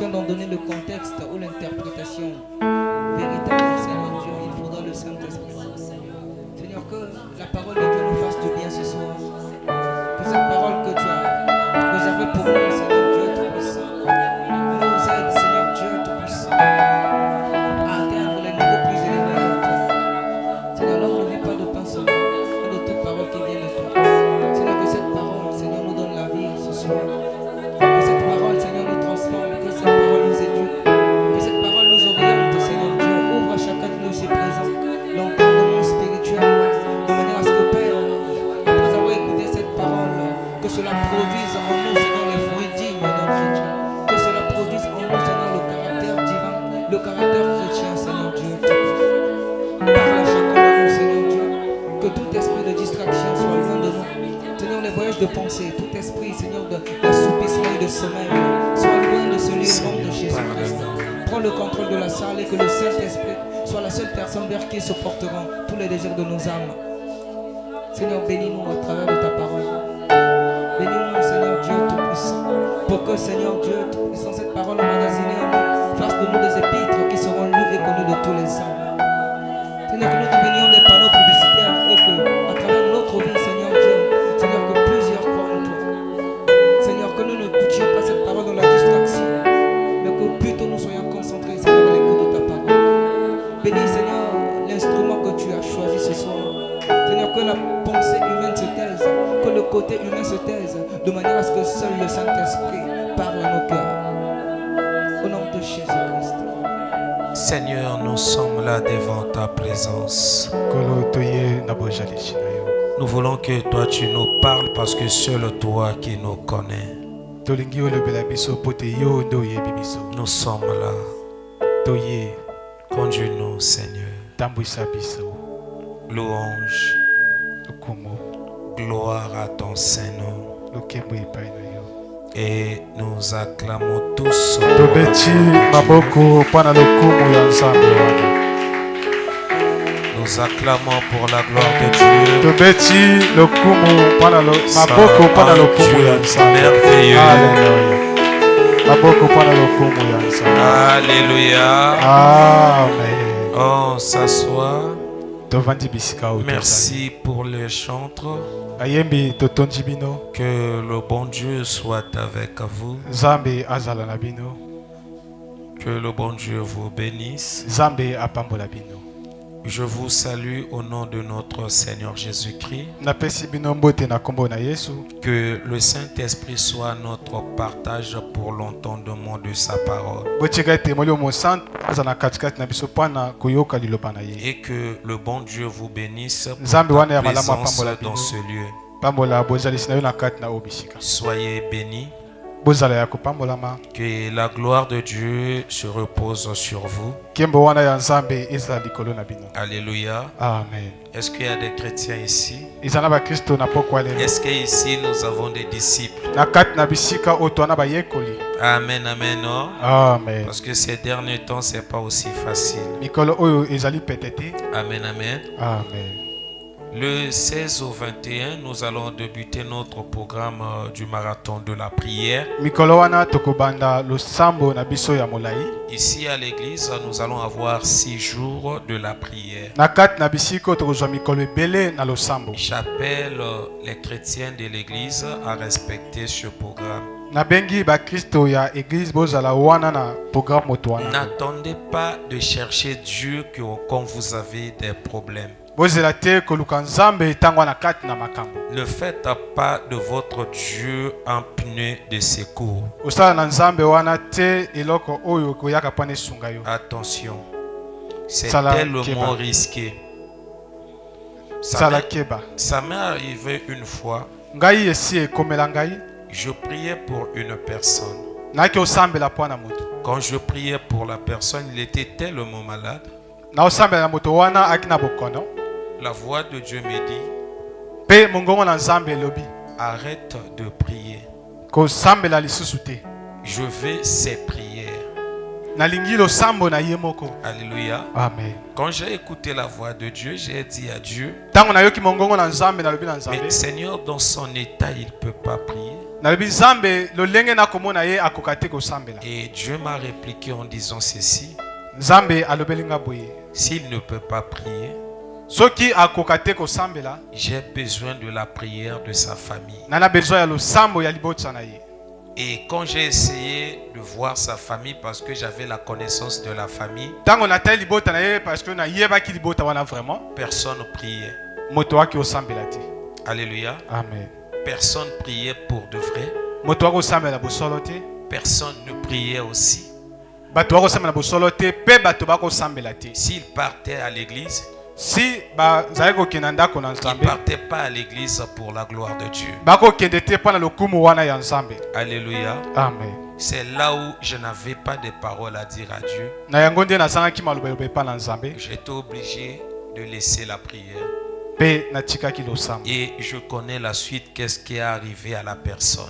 question d'en donner le contexte ou l'interprétation véritable, Seigneur Dieu, il faudra le Saint-Esprit. Seigneur, que la parole de Dieu nous fasse du bien ce soir. Que cette parole que tu as réservée pour nous, Seigneur Dieu Tout-Puissant, nous aide, Seigneur Dieu Tout-Puissant, à atteindre les niveaux plus élevés de toi. Seigneur, l'homme ne vit pas de pain seulement, mais de toute parole qui vient de toi. Seigneur, que cette parole, Seigneur, nous donne la vie ce soir. Que cette parole, Seigneur, nous transforme, que cette parole nous éduque, que cette parole nous oriente, Seigneur Dieu. Ouvre à chacun de nous ici présents l'entendement spirituel, de manière à ce que, Père, après avoir écouté cette parole, que cela produise en nous, Seigneur, les fruits dignes d'un chrétien. Que cela produise en nous, Seigneur, le caractère divin, le caractère chrétien, Seigneur Dieu. Parle à chacun de nous, Seigneur Dieu. Que tout esprit de distraction soit loin de nous. Seigneur, les voyages de pensée, tout esprit, Seigneur, d'assoupissement et de sommeil, soit loin de ce lieu au nom de Jésus-Christ. Prends le contrôle de la salle et que le Saint-Esprit soit la seule personne vers qui se porteront tous les désirs de nos âmes. Seigneur, bénis-nous à travers de ta parole. Bénis-nous, Seigneur Dieu Tout-Puissant, pour que, Seigneur Dieu Tout-Puissant, cette parole emmagasinée en nous fasse de nous des épîtres qui seront lus et connus de tous les hommes. Seigneur, que nous devenions des panneaux publicitaires et que, à travers notre vie, Seigneur Dieu, Seigneur, que plusieurs croient en toi. Seigneur, que nous ne goûtions pas cette parole dans la distraction, mais que plutôt nous soyons concentrés, Seigneur, à l'écoute de ta parole. Bénis, Seigneur, l'instrument que tu as choisi ce soir. Seigneur, que la pensée humaine se taise, que le côté humain se taise, de manière à ce que seul le Saint-Esprit parle à nos cœurs. Au nom de Jésus-Christ. Seigneur, nous sommes là devant ta présence. Nous voulons que toi tu nous parles parce que seul toi qui nous connais. Nous sommes là. Conduis-nous, Seigneur. Louange. Gloire à ton Saint-Nom. Et nous acclamons tous. Nous acclamons pour la gloire de Dieu. Merveilleux. Alléluia. Amen. On s'assoit. Merci pour les chantres. Que le bon Dieu soit avec vous. Que le bon Dieu vous bénisse. Je vous salue au nom de notre Seigneur Jésus-Christ. Que le Saint-Esprit soit notre partage pour l'entendement de sa parole. Et que le bon Dieu vous bénisse pour sa présence dans ce lieu. Soyez bénis. Que la gloire de Dieu se repose sur vous. Alléluia. Amen. Est-ce qu'il y a des chrétiens ici? Est-ce qu'ici nous avons des disciples? Amen, amen, non? Amen. Parce que ces derniers temps, c'est pas aussi facile. Amen, amen. Amen. Le 16 au 21, nous allons débuter notre programme du marathon de la prière. Ici à l'église, nous allons avoir 6 jours de la prière. J'appelle les chrétiens de l'église à respecter ce programme. N'attendez pas de chercher Dieu quand vous avez des problèmes. Ne faites pas de votre Dieu un pneu de secours. Attention, c'est tellement risqué. Ça m'est arrivé une fois. Je priais pour une personne. Quand je priais pour la personne, il était tellement malade. La voix de Dieu me dit: arrête de prier. Je veux ces prières. Alléluia. Amen. Quand j'ai écouté la voix de Dieu, j'ai dit à Dieu: mais Seigneur, dans son état, il ne peut pas prier. Et Dieu m'a répliqué en disant ceci. S'il ne peut pas prier, j'ai besoin de la prière de sa famille. Et quand j'ai essayé de voir sa famille, parce que j'avais la connaissance de la famille, personne ne priait. Alléluia. Amen. Personne priait pour de vrai. Personne ne priait aussi. S'il partait à l'église, il ne partait pas à l'église pour la gloire de Dieu. Alléluia. Amen. C'est là où je n'avais pas de paroles à dire à Dieu. J'étais obligé de laisser la prière. Et je connais la suite, qu'est-ce qui est arrivé à la personne.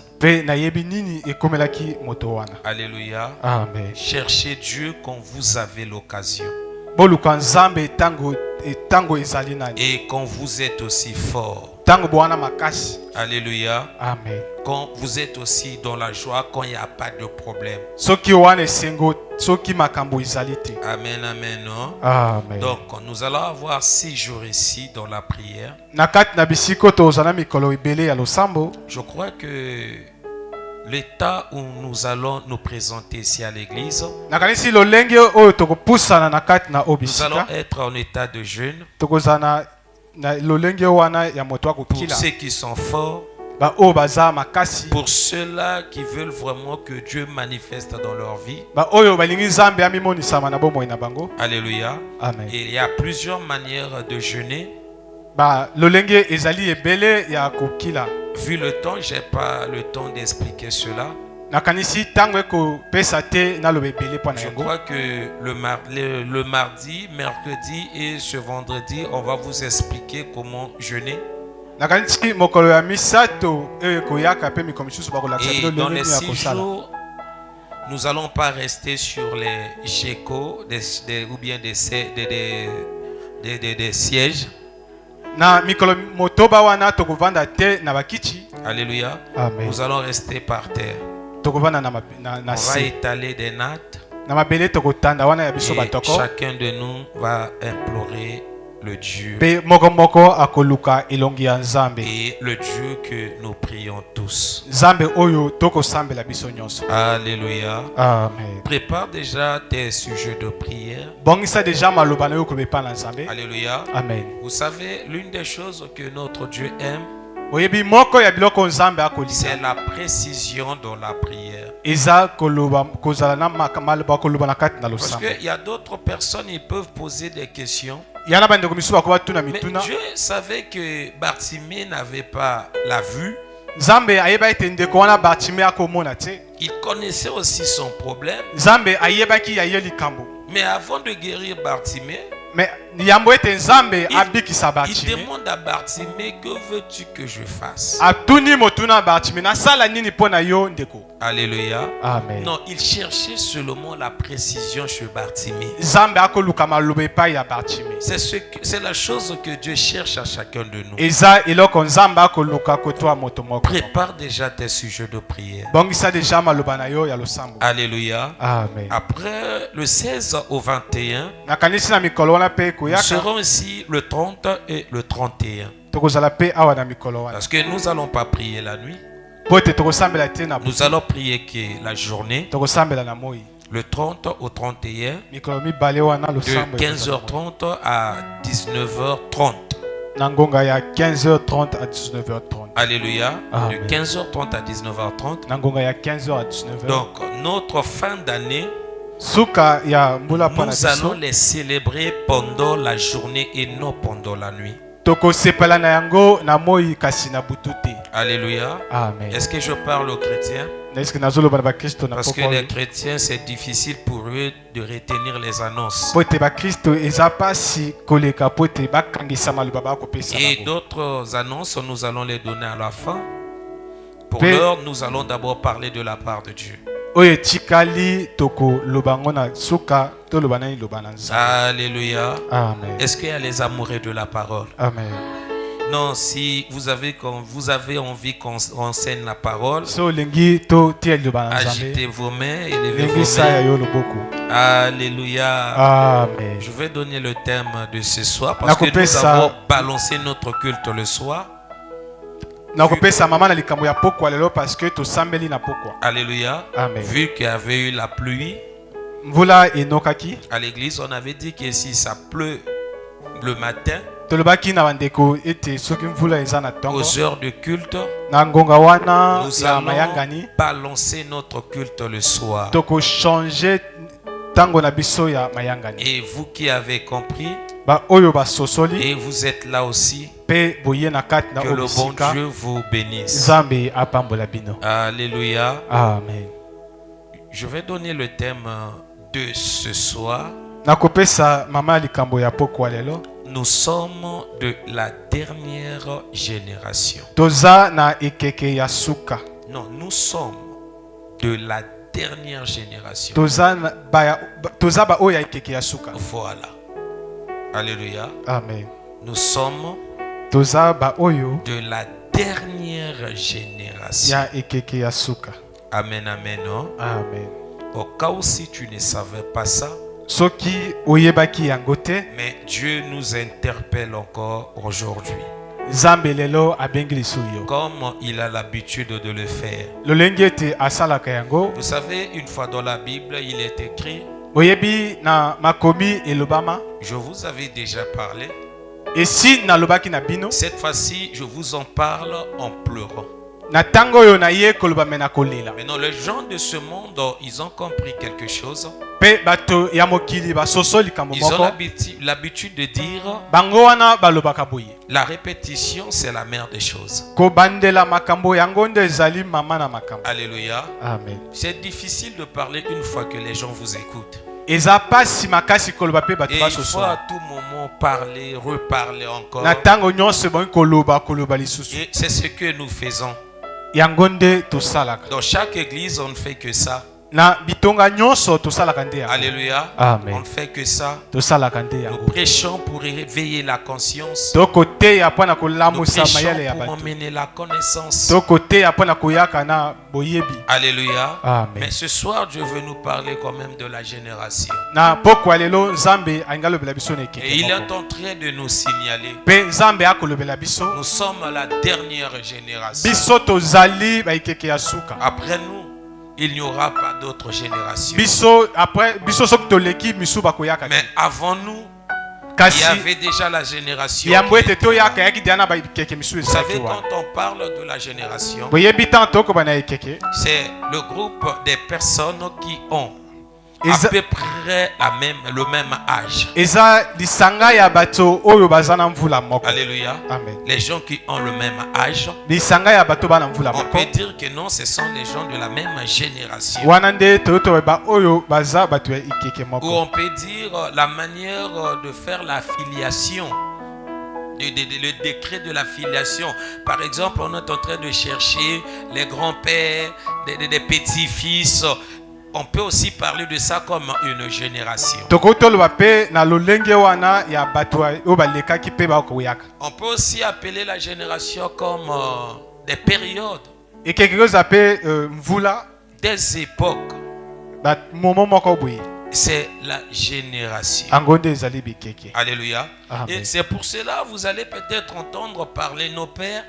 Alléluia. Amen. Cherchez Dieu quand vous avez l'occasion. Et quand vous êtes aussi fort. Alléluia. Amen. Quand vous êtes aussi dans la joie, quand il n'y a pas de problème. Amen, amen, non? Amen. Donc, nous allons avoir 6 jours ici dans la prière. Je crois que l'état où nous allons nous présenter ici à l'église, nous allons être en état de jeûne. Pour ceux qui sont forts, pour ceux-là qui veulent vraiment que Dieu manifeste dans leur vie. Alléluia. Amen. Et il y a plusieurs manières de jeûner. Vu le temps, je n'ai pas le temps d'expliquer cela. Je crois que le mardi, mercredi et ce vendredi, on va vous expliquer comment jeûner. Et dans les 6 jours, nous n'allons pas rester sur les GECO ou bien des sièges. Alléluia. Amen. Nous allons rester par terre. On va étaler des nattes. Et chacun de nous va implorer le Dieu. Et le Dieu que nous prions tous. Alléluia. Amen. Prépare déjà tes sujets de prière. Alléluia. Amen. Vous savez, l'une des choses que notre Dieu aime, c'est la précision dans la prière. Parce qu'il y a d'autres personnes, ils peuvent poser des questions. Mais Dieu savait que Bartimée n'avait pas la vue. Il connaissait aussi son problème. Mais avant de guérir Bartimée, il demande à Bartimée, que veux-tu que je fasse? Alléluia. Amen. Non, il cherchait seulement la précision chez Bartimée. C'est la chose que Dieu cherche à chacun de nous. Prépare déjà tes sujets de prière. Alléluia. Amen. Après le 16 au 21, nous serons ici le 30 et le 31. Parce que nous n'allons pas prier la nuit. Nous allons prier que la journée, le 30 au 31, de 15h30 à 19h30. Alléluia. Amen. De 15h30 à 19h30. Donc, notre fin d'année, nous allons les célébrer pendant la journée et non pendant la nuit. Alléluia. Amen. Est-ce que je parle aux chrétiens? Parce que les chrétiens, c'est difficile pour eux de retenir les annonces. Et d'autres annonces, nous allons les donner à la fin. Pour l'heure, nous allons d'abord parler de la part de Dieu. Alléluia. Amen. Est-ce qu'il y a les amoureux de la parole? Amen. Non, si vous avez envie qu'on enseigne la parole, agitez vos mains et levez vos mains. Alléluia. Amen. Je vais donner le thème de ce soir parce que nous avons balancé notre culte le soir. Alléluia. Amen. Vu qu'il y avait eu la pluie à l'église, on avait dit que si ça pleut le matin, aux heures de culte, nous allons balancer notre culte le soir. Et vous qui avez compris, et vous êtes là aussi, que le bon Dieu vous bénisse. Alléluia. Amen. Je vais donner le thème de ce soir. Nous sommes de la dernière génération. Non, nous sommes de la dernière génération. Voilà. Alléluia. Amen. Nous sommes de la dernière génération. Amen, amen. Non? Amen. Au cas où si tu ne savais pas ça, mais Dieu nous interpelle encore aujourd'hui. Comme il a l'habitude de le faire. Vous savez, une fois dans la Bible, il est écrit, je vous avais déjà parlé. Cette fois-ci, je vous en parle en pleurant. Maintenant, les gens de ce monde, ils ont compris quelque chose. Ils ont l'habitude de dire, la répétition, c'est la mère des choses. Alléluia. Amen. C'est difficile de parler une fois que les gens vous écoutent. Et il faut à tout moment parler, reparler encore. Et c'est ce que nous faisons. Dans chaque église, on ne fait que ça. Alléluia. Amen. On ne fait que ça. Nous prêchons pour éveiller la conscience. Nous prêchons pour emmener la connaissance. Alléluia. Amen. Mais ce soir, Dieu veut nous parler quand même de la génération. Et il est en train de nous signaler, nous sommes la dernière génération. Après nous, il n'y aura pas d'autre génération. Mais avant nous, il y avait déjà la génération. Vous savez, quand on parle de la génération, c'est le groupe des personnes qui ont à peu près le même âge. Alléluia. Amen. Les gens qui ont le même âge, on peut dire que non, ce sont les gens de la même génération. Ou on peut dire la manière de faire la filiation. Le décret de la filiation. Par exemple, on est en train de chercher les grands-pères, des petits-fils. On peut aussi parler de ça comme une génération. On peut aussi appeler la génération comme des périodes, des époques. C'est la génération. Alléluia. Amen. Et c'est pour cela que vous allez peut-être entendre parler nos pères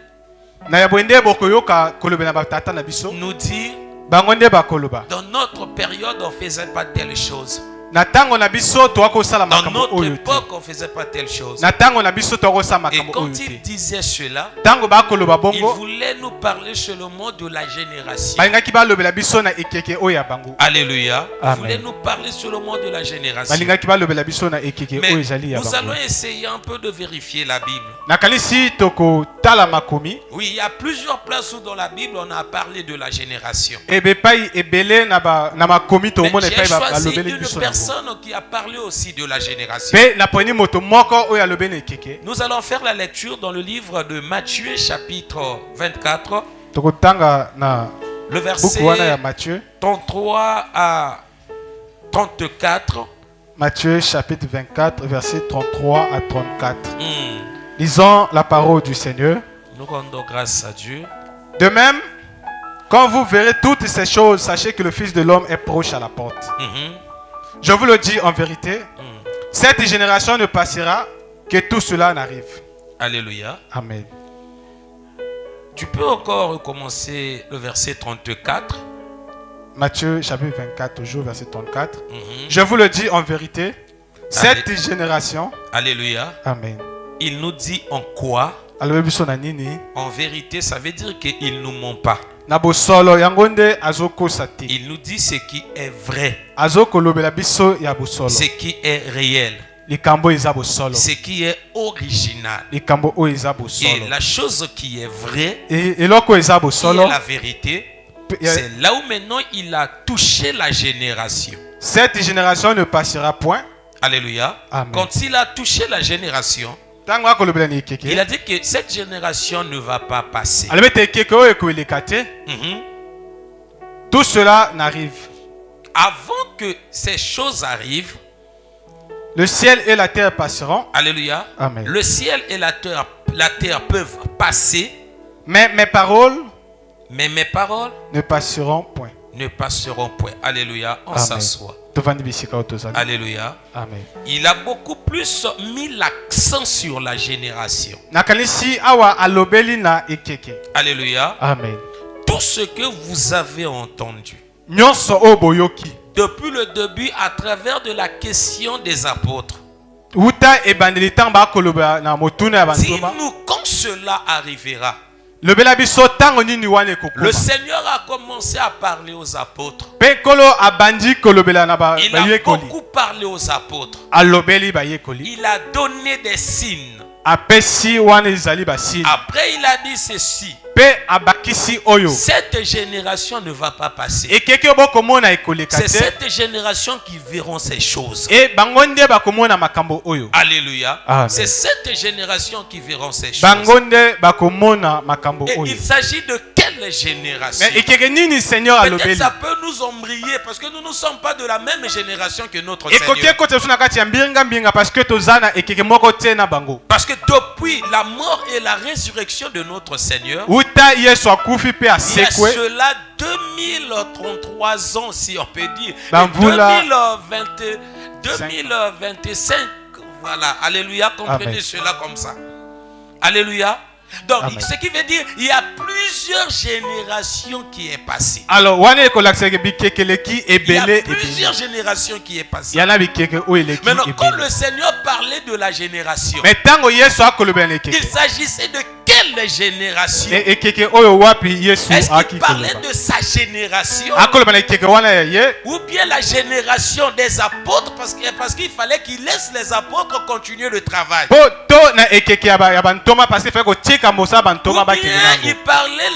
nous dire, dans notre période, on ne faisait pas telle chose. Dans notre époque, on ne faisait pas telle chose. Et quand il disait cela, il voulait nous parler seulement de la génération. Alléluia. Il voulait nous parler seulement de la génération. Mais nous allons essayer un peu de vérifier la Bible. Oui, il y a plusieurs places où dans la Bible on a parlé de la génération. Mais j'ai choisi une personne qui a parlé aussi de la génération. Nous allons faire la lecture dans le livre de Matthieu chapitre 24, le verset 33 à 34. Matthieu chapitre 24 verset 33 à 34. Lisons la parole du Seigneur. Nous rendons grâce à Dieu. De même, quand vous verrez toutes ces choses, sachez que le Fils de l'homme est proche à la porte. Je vous le dis en vérité, cette génération ne passera que tout cela n'arrive. Alléluia. Amen. Tu peux encore recommencer le verset 34. Matthieu chapitre 24, toujours verset 34. Je vous le dis en vérité, cette génération. Alléluia. Amen. Il nous dit en quoi? En vérité, ça veut dire qu'il ne nous ment pas. Il nous dit ce qui est vrai. Ce qui est réel. Ce qui est original. Et la chose qui est vraie, qui est la vérité, c'est là où maintenant il a touché la génération. Cette génération ne passera point. Alléluia. Amen. Quand il a touché la génération, il a dit que cette génération ne va pas passer. Tout cela n'arrive. Avant que ces choses arrivent, le ciel et la terre passeront. Alléluia. Amen. Le ciel et la terre peuvent passer. Mais mes paroles ne passeront point. Alléluia. On s'assoit. Alléluia. Amen. Il a beaucoup plus mis l'accent sur la génération. Alléluia. Amen. Tout ce que vous avez entendu depuis le début à travers de la question des apôtres. Dis-nous quand cela arrivera. Le Seigneur a commencé à parler aux apôtres. Il a beaucoup parlé aux apôtres. Il a donné des signes. Après il a dit ceci. Cette génération ne va pas passer. C'est cette génération qui verront ces choses. Alléluia. C'est cette génération qui verront ces choses. Et il s'agit de quelle génération? Peut-être ça peut nous embrayer parce que nous ne sommes pas de la même génération que notre Seigneur. Parce que depuis la mort et la résurrection de notre Seigneur, il y a cela 2033 ans, si on peut dire. 2025, voilà. Alléluia, comprenez cela comme ça. Alléluia. Donc, amen. Ce qui veut dire il y a plusieurs générations qui est passé. Alors, il y a plusieurs générations qui est passé. Maintenant, quand le Seigneur parlait de la génération, il s'agissait de quelle génération? Est-ce qu'il parlait de sa génération ou bien la génération des apôtres parce qu'il fallait qu'il laisse les apôtres continuer le travail? Ou bien il parlait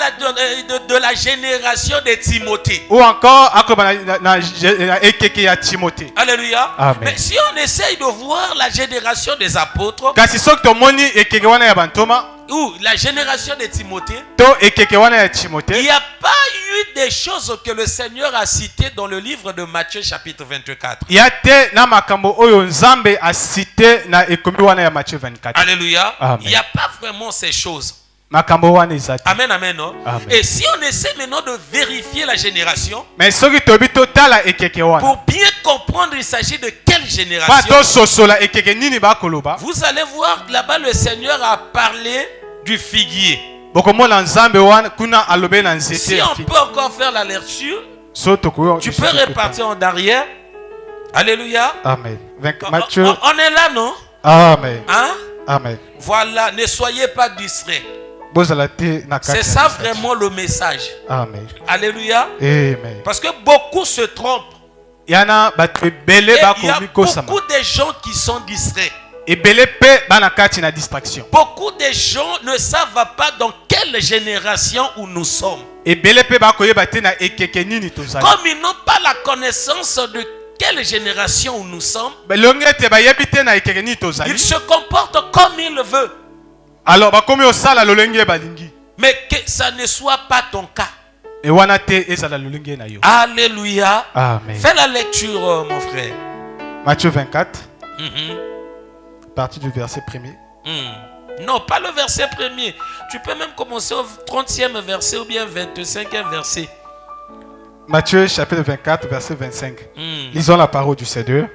de la génération de Timothée. Ou encore Alléluia. Amen. Mais si on essaye de voir la génération des apôtres ou la génération de Timothée, il n'y a pas eu des choses que le Seigneur a citées dans le livre de Matthieu chapitre 24. Alléluia. Amen. Il n'y a pas vraiment ces choses. Amen, amen, non? Amen. Et si on essaie maintenant de vérifier la génération, pour bien comprendre il s'agit de quelle génération, vous allez voir là-bas le Seigneur a parlé du figuier. Si on peut encore faire la lecture, tu peux repartir en arrière. Alléluia. Amen. On est là, non? Amen. Hein? Amen. Voilà, ne soyez pas distraits. C'est ça vraiment le message. Amen. Alléluia. Amen. Parce que beaucoup se trompent. Il y a beaucoup de gens qui sont distraits. Beaucoup de gens ne savent pas dans quelle génération où nous sommes. Comme ils n'ont pas la connaissance de quelle génération où nous sommes, ils se comportent comme ils veulent. Mais que ça ne soit pas ton cas. Alléluia. Amen. Fais la lecture, mon frère. Matthieu 24, à partir du verset 1er. Non, pas le verset premier. Tu peux même commencer au 30e verset ou bien 25e verset. Matthieu chapitre 24, verset 25. Lisons la parole du Seigneur.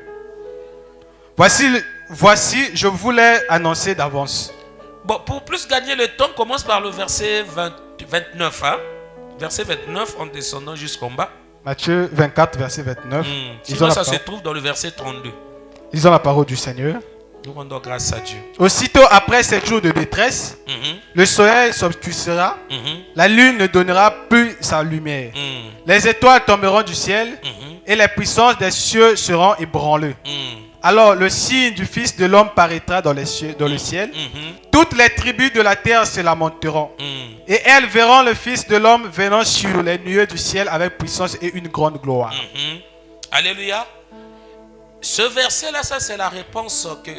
Voici, je voulais annoncer d'avance. Bon, pour plus gagner le temps, commence par le verset 29. Hein? Verset 29 en descendant jusqu'en bas. Matthieu 24, verset 29. Sinon, ça se trouve dans le verset 32. Lisons la parole du Seigneur. Nous rendons grâce à Dieu. Aussitôt après 7 jours de détresse, le soleil s'obscurcira, la lune ne donnera plus sa lumière, les étoiles tomberont du ciel et les puissances des cieux seront ébranlées. Alors le signe du Fils de l'homme paraîtra dans le ciel. Toutes les tribus de la terre se lamenteront. Et elles verront le Fils de l'homme venant sur les nuées du ciel avec puissance et une grande gloire. Alléluia. Ce verset-là, ça c'est la réponse que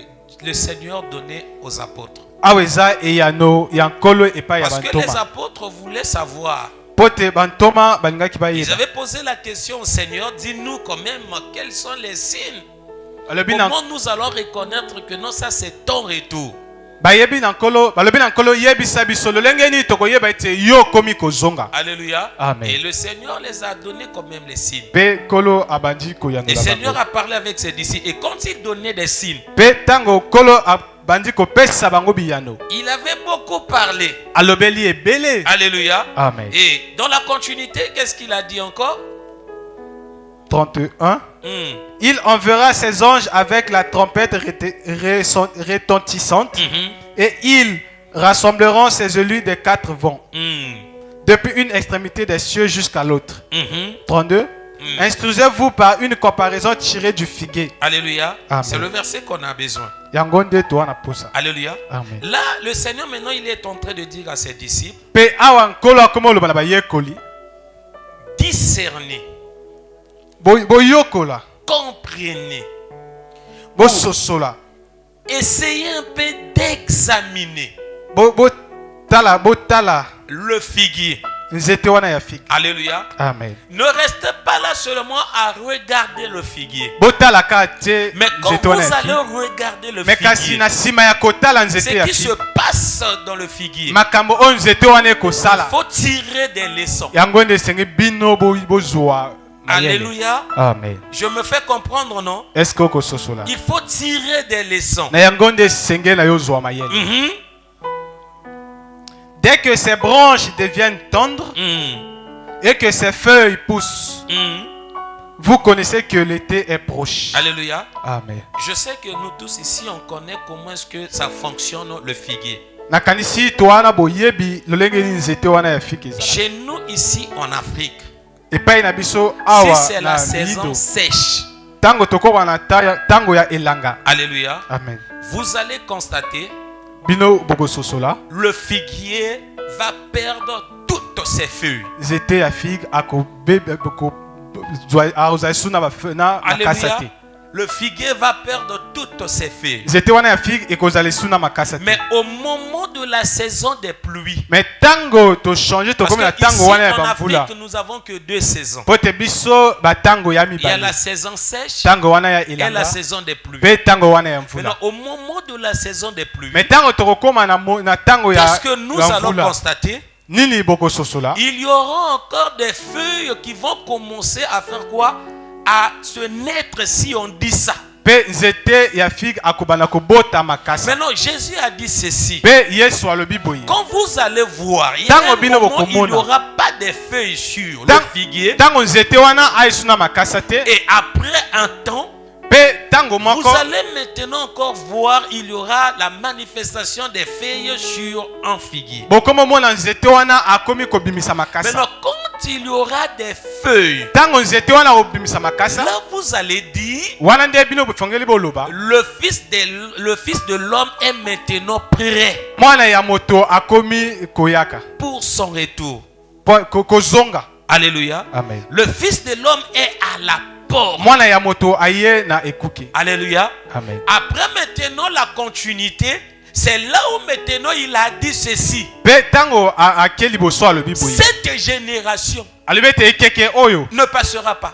le Seigneur donnait aux apôtres. Parce que les apôtres voulaient savoir. Ils avaient posé la question au Seigneur, dis-nous quand même quels sont les signes. Comment nous allons reconnaître que non, ça c'est ton retour. Alléluia. Amen. Et le Seigneur les a donné quand même les signes. Le Seigneur a parlé avec ses disciples. Et quand il donnait des signes, il avait beaucoup parlé. Alléluia. Amen. Et dans la continuité, qu'est-ce qu'il a dit encore? 31. Il enverra ses anges avec la trompette retentissante et ils rassembleront ses élus des 4 vents depuis une extrémité des cieux jusqu'à l'autre. 32. Instruisez-vous par une comparaison tirée du figuier. Alléluia. C'est le verset qu'on a besoin. Alléluia. Amen. Là, le Seigneur maintenant il est en train de dire à ses disciples, discernez, comprenez, essayez un peu d'examiner le figuier. Alléluia. Amen. Ne restez pas là seulement à regarder le figuier. Mais quand vous allez regarder le figuier, ce qui se passe dans le figuier, il faut tirer des leçons. Alléluia. Amen. Je me fais comprendre, non? Il faut tirer des leçons. Dès que ces branches deviennent tendres et que ces feuilles poussent, vous connaissez que l'été est proche. Alléluia. Amen. Je sais que nous tous ici, on connaît comment est-ce que ça fonctionne le figuier. Chez nous ici en Afrique, si c'est la saison sèche, alléluia, amen, vous allez constater le figuier va perdre toutes ses feuilles. Alléluia. Le figuier va perdre toutes ses feuilles. Mais au moment de la saison des pluies, parce que ici en Afrique nous avons que 2 saisons. Il y a la saison sèche et la saison des pluies. Maintenant, au moment de la saison des pluies, qu'est-ce que nous allons constater? Il y aura encore des feuilles qui vont commencer à faire quoi? À se naître, si on dit ça. Maintenant, Jésus a dit ceci. Quand vous allez voir, il y a un moment où il n'y aura pas de feuilles sur le figuier. Et après un temps, vous allez maintenant encore voir, il y aura la manifestation des feuilles sur un figuier. Maintenant, quand il y aura des feuilles, là vous allez dire, le fils de l'homme est maintenant prêt pour son retour. Alléluia. Amen. Le fils de l'homme est à la porte. Alléluia. Amen. Après maintenant la continuité, c'est là où maintenant il a dit ceci. Cette génération ne passera pas.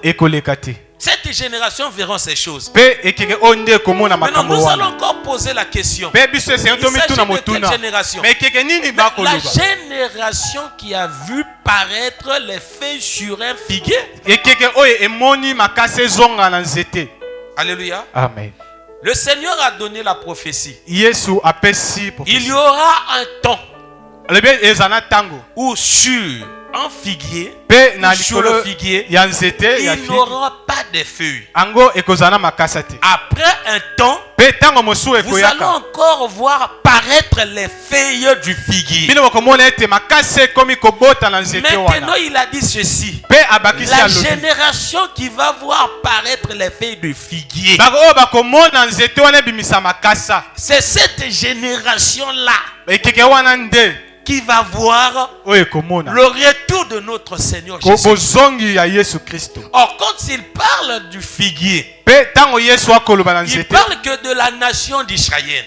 Cette génération verront ces choses. Maintenant, nous allons encore poser la question. Il s'agit de quelle génération? La génération qui a vu paraître les feuilles sur un figuier. Alléluia. Amen. Le Seigneur a donné la prophétie. Il y aura un temps où sur un figuier, sur le figuier, il n'y aura pas de feuilles. Après un temps, vous allez encore voir paraître les feuilles du figuier. Maintenant, il a dit ceci. La génération qui va voir paraître les feuilles du figuier, c'est cette génération-là qui va voir le retour de notre Seigneur Jésus. Or, quand il parle du figuier, il parle que de la nation d'Israël.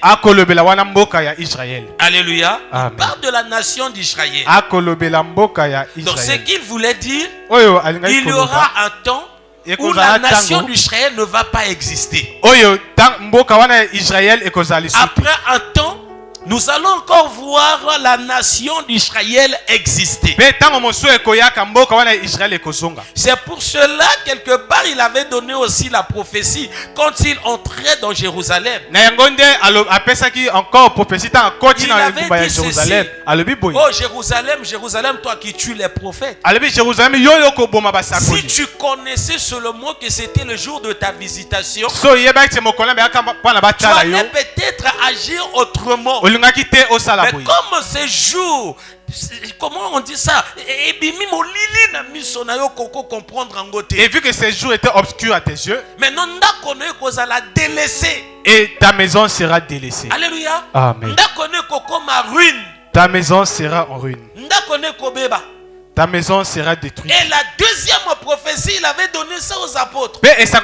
Alléluia. Il parle de la nation d'Israël. Donc, ce qu'il voulait dire, il y aura un temps où la nation d'Israël ne va pas exister. Après un temps, nous allons encore voir la nation d'Israël exister. C'est pour cela, quelque part, il avait donné aussi la prophétie quand il entrait dans Jérusalem. Il avait dit ceci. Oh Jérusalem, Jérusalem, toi qui tues les prophètes. Si tu connaissais seulement que c'était le jour de ta visitation, tu allais peut-être agir autrement. Mais comme ce jour, comment on dit ça? Et vu que ces jours étaient obscurs à tes yeux, maintenant, et ta maison sera délaissée. Alléluia. Amen. Ta maison sera en ruine. Ta maison sera détruite. Et la deuxième prophétie, il avait donné ça aux apôtres. Quand les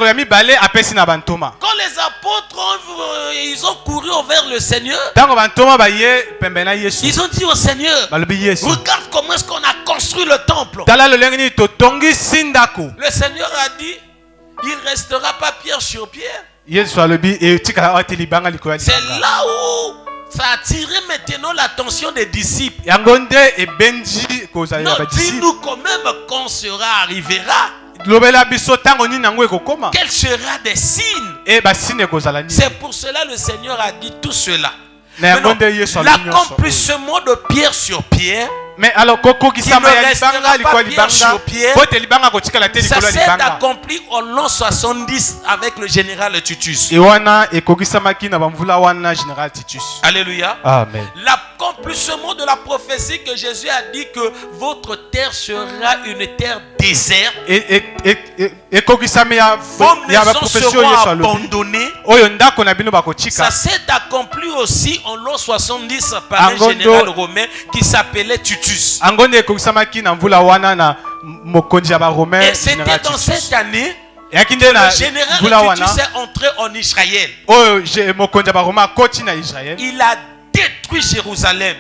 apôtres ils ont couru vers le Seigneur, ils ont dit au Seigneur, regarde comment est-ce qu'on a construit le temple. Le Seigneur a dit, il ne restera pas pierre sur pierre. C'est là où ça a attiré maintenant l'attention des disciples. Dis-nous quand même quand cela arrivera. Quels seront des signes? C'est pour cela que le Seigneur a dit tout cela. L'accomplissement de pierre sur pierre, mais alors, qui ne restera pas pierre sur pierre, ça s'est accompli en l'an 70 avec le général Titus. Alléluia. Amen. L'accomplissement de la prophétie que Jésus a dit que votre terre sera une terre déserte. Vos maisons seront abandonnées. Ça s'est accompli aussi en l'an 70 par un général romain qui s'appelait Titus. Et c'était dans cette année que le général Titus est entré en Israël. Il a détruit Jérusalem.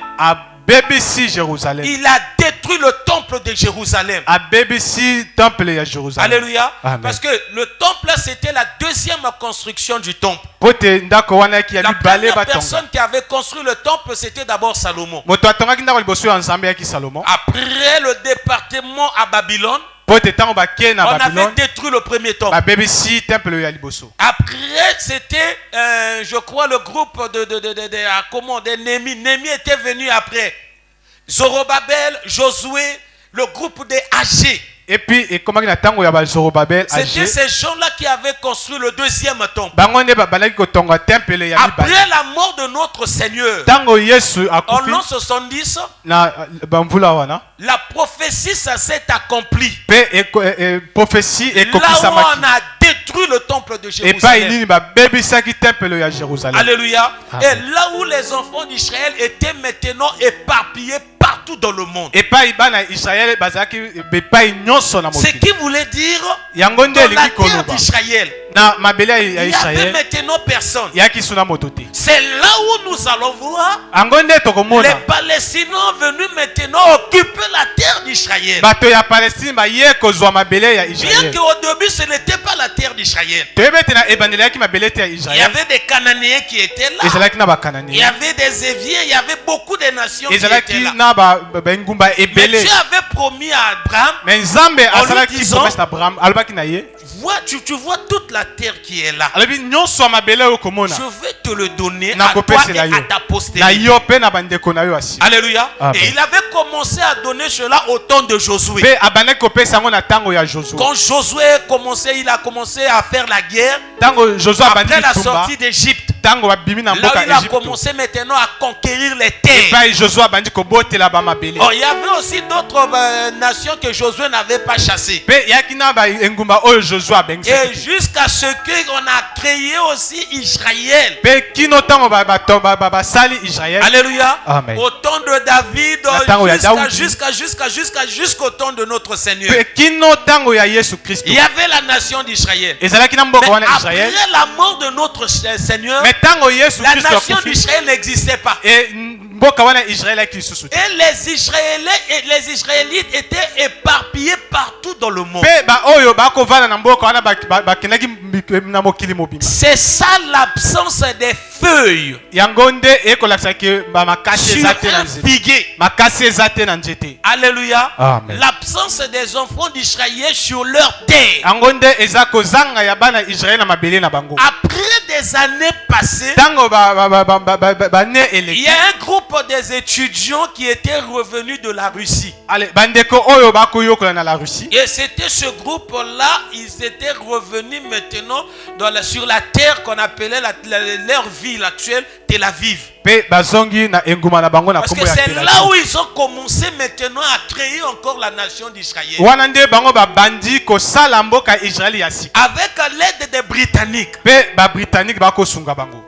Il a détruit le temple de Jérusalem. Alléluia. Amen. Parce que le temple, c'était la deuxième construction du temple. La première personne qui avait construit le temple, c'était d'abord Salomon. Après le département à Babylone, on avait détruit le premier temple. Après, c'était, je crois, le groupe de Néhémie. Néhémie était venu après. Zorobabel, Josué, le groupe des Agé. C'était ces gens-là qui avaient construit le deuxième temple. Après la mort de notre Seigneur, en l'an 70, la prophétie, ça s'est accompli. Là où on a détruit le temple de Jérusalem. Alléluia. Et là où les enfants d'Israël étaient maintenant éparpillés partout dans le monde. Ce qui voulait dire dans la terre d'Israël, il y avait maintenant personne. C'est là où nous allons voir les Palestiniens venus maintenant occuper la terre d'Israël. Bien qu'au début ce n'était pas la terre d'Israël. Il y avait des Cananéens qui étaient là. Il y avait des Éviens, il y avait beaucoup de nations qui étaient là. Mais Dieu avait promis à Abraham, tu vois toute la terre qui est là. Je vais te le donner à toi et à ta postérité. Alléluia. Et il avait commencé à donner cela au temps de Josué. Quand Josué il a commencé à faire la guerre après la sortie d'Égypte. Là où il a commencé maintenant à conquérir les terres. Il y avait aussi d'autres nations que Josué n'avait pas chassées. Et jusqu'à ce qu'on a créé aussi Israël. Alléluia. Au temps de David jusqu'au temps de notre Seigneur. Il y avait la nation d'Israël. Mais après la mort de notre Seigneur, la nation d'Israël n'existait pas. Et les Israélites étaient éparpillés partout dans le monde. C'est ça l'absence des feuilles sur un figuier. Alléluia. L'absence des enfants d'Israël sur leur terre. Après des années passées, il y a un groupe des étudiants qui étaient revenus de la Russie. Et c'était ce groupe-là, ils étaient revenus maintenant sur la terre qu'on appelait leur ville actuelle, Tel Aviv. Parce que c'est là où ils ont commencé maintenant à créer encore la nation d'Israël. Avec l'aide des Britanniques.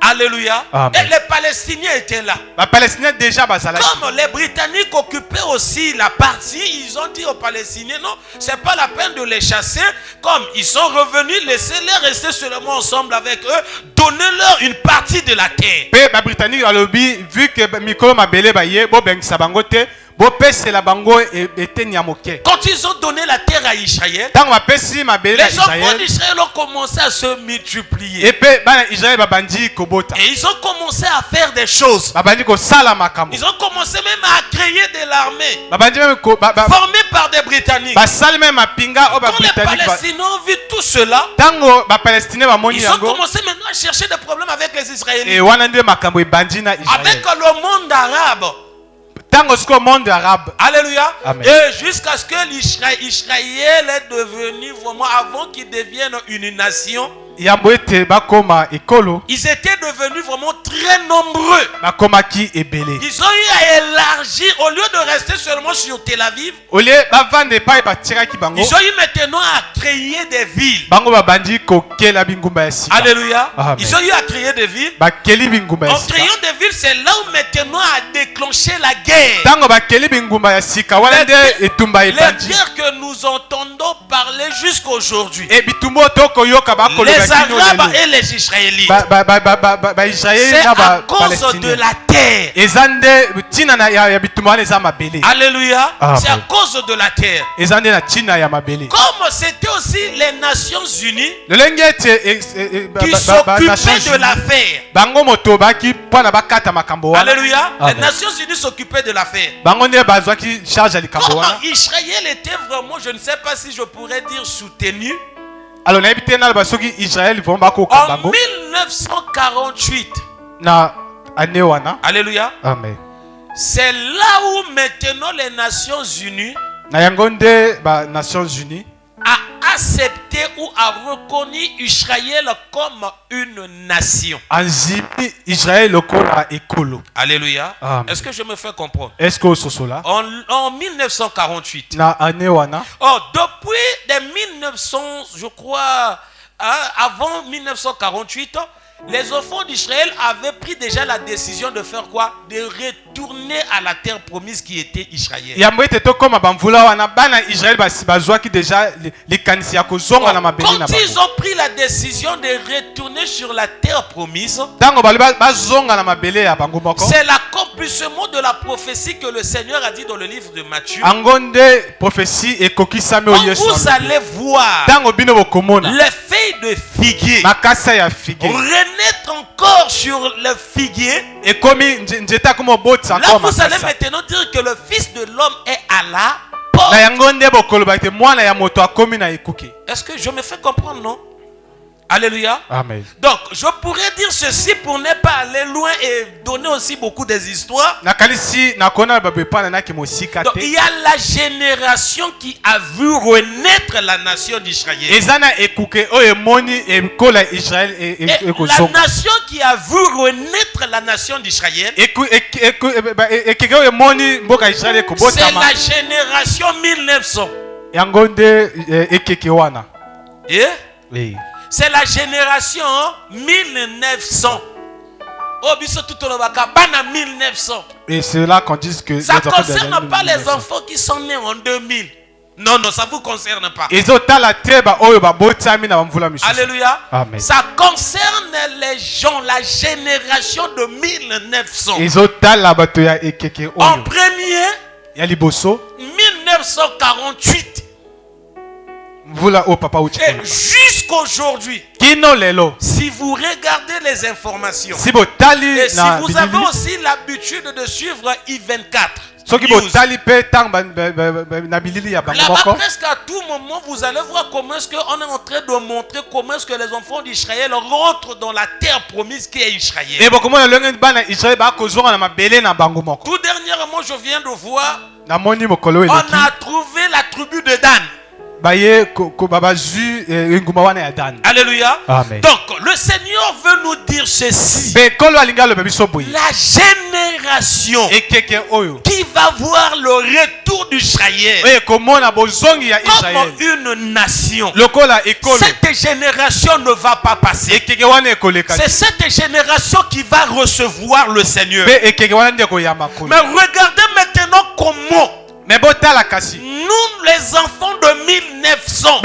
Alléluia. Et les Palestiniens étaient là. Comme les Britanniques occupaient aussi la partie, ils ont dit aux Palestiniens, non, c'est pas la peine de les chasser. Comme ils sont revenus, laissez-les rester seulement ensemble avec eux. Donnez-leur une partie de la terre. Vu que Mikolo Mabele baye bo bengisa bango te bo pese la bango était nyamoke. Quand ils ont donné la terre à Israël, les enfants d'Israël ont commencé à se multiplier. Et ils ont commencé à faire des choses. Ils ont commencé même à créer de l'armée formée par des Britanniques. Quand les Palestiniens ont vu tout cela, ils ont commencé maintenant à chercher des problèmes avec les Israéliens. Avec le monde arabe. Alléluia. Amen. Et jusqu'à ce que l'Israël est devenu vraiment, avant qu'il devienne une nation, ils étaient devenus vraiment très nombreux. Ils ont eu à élargir, au lieu de rester seulement sur Tel Aviv, ils ont eu maintenant à créer des villes. Alléluia. Amen. Ils ont eu à créer des villes. En créant des villes, c'est là où maintenant a déclenché la guerre. Les guerres que nous entendons parler jusqu'aujourd'hui. Les Arabes et les Israélites. C'est à cause de la terre. Alléluia. C'est à cause de la terre. Comme c'était aussi les Nations Unies qui s'occupaient de l'affaire. Alléluia. Les Nations Unies s'occupaient de l'affaire. Comment Israël était vraiment, je ne sais pas si je pourrais dire soutenu. En 1948. Alléluia. Amen. C'est là où maintenant les Nations Unies a accepté ou a reconnu Israël comme une nation. Alléluia. Est-ce que je me fais comprendre? En 1948. Depuis 1900, je crois, avant 1948, Les enfants d'Israël avaient pris déjà la décision de faire quoi? De retourner à la terre promise qui était Israël. Quand ils ont pris la décision de retourner sur la terre promise, c'est l'accomplissement de la prophétie que le Seigneur a dit dans le livre de Matthieu. Vous allez voir les feuilles de figuier renaître encore sur le figuier. Là, vous allez maintenant dire que le Fils de l'homme est à la porte. Est-ce que je me fais comprendre, non? Alléluia. Amen. Donc, je pourrais dire ceci pour ne pas aller loin et donner aussi beaucoup des histoires. Donc, il y a la génération qui a vu renaître la nation d'Israël. Et la nation qui a vu renaître la nation d'Israël, c'est la génération 1900. Et c'est la génération 1900. Et c'est là qu'on dit que ça ne concerne pas les enfants qui sont nés en 2000. Non, ça ne vous concerne pas. Alléluia. Amen. Ça concerne les gens, la génération de 1900. En premier, 1948. Et jusqu'aujourd'hui, si vous regardez les informations, et si vous avez aussi l'habitude de suivre I24, là-bas, presque à tout moment, vous allez voir comment est-ce qu'on est en train de montrer comment est-ce que les enfants d'Israël rentrent dans la terre promise qui est Israël. Tout dernièrement, je viens de voir, on a trouvé la tribu de Dan. Alléluia. Amen. Donc le Seigneur veut nous dire ceci. La génération qui va voir le retour d'Israël comme une nation, cette génération ne va pas passer. C'est cette génération qui va recevoir le Seigneur. Mais regardez maintenant comment nous, les enfants de 1900,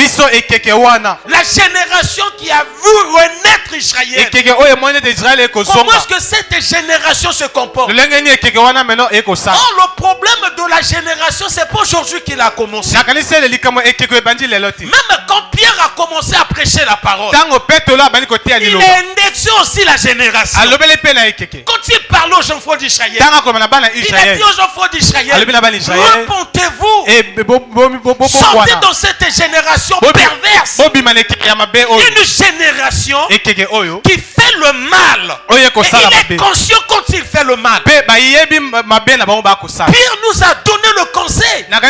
la génération qui a vu renaître Israël, comment est-ce que cette génération se comporte? Or, le problème de la génération, c'est pas aujourd'hui qu'il a commencé. Même quand Pierre a commencé à prêcher la parole, il a indexé aussi la génération. Quand il parle aux enfants d'Israël, il a dit aux enfants d'Israël, repentez-vous, sortez dans cette génération perverse, une génération qui fait le mal, et il est conscient quand il fait le mal. Pierre nous a donné le conseil de ne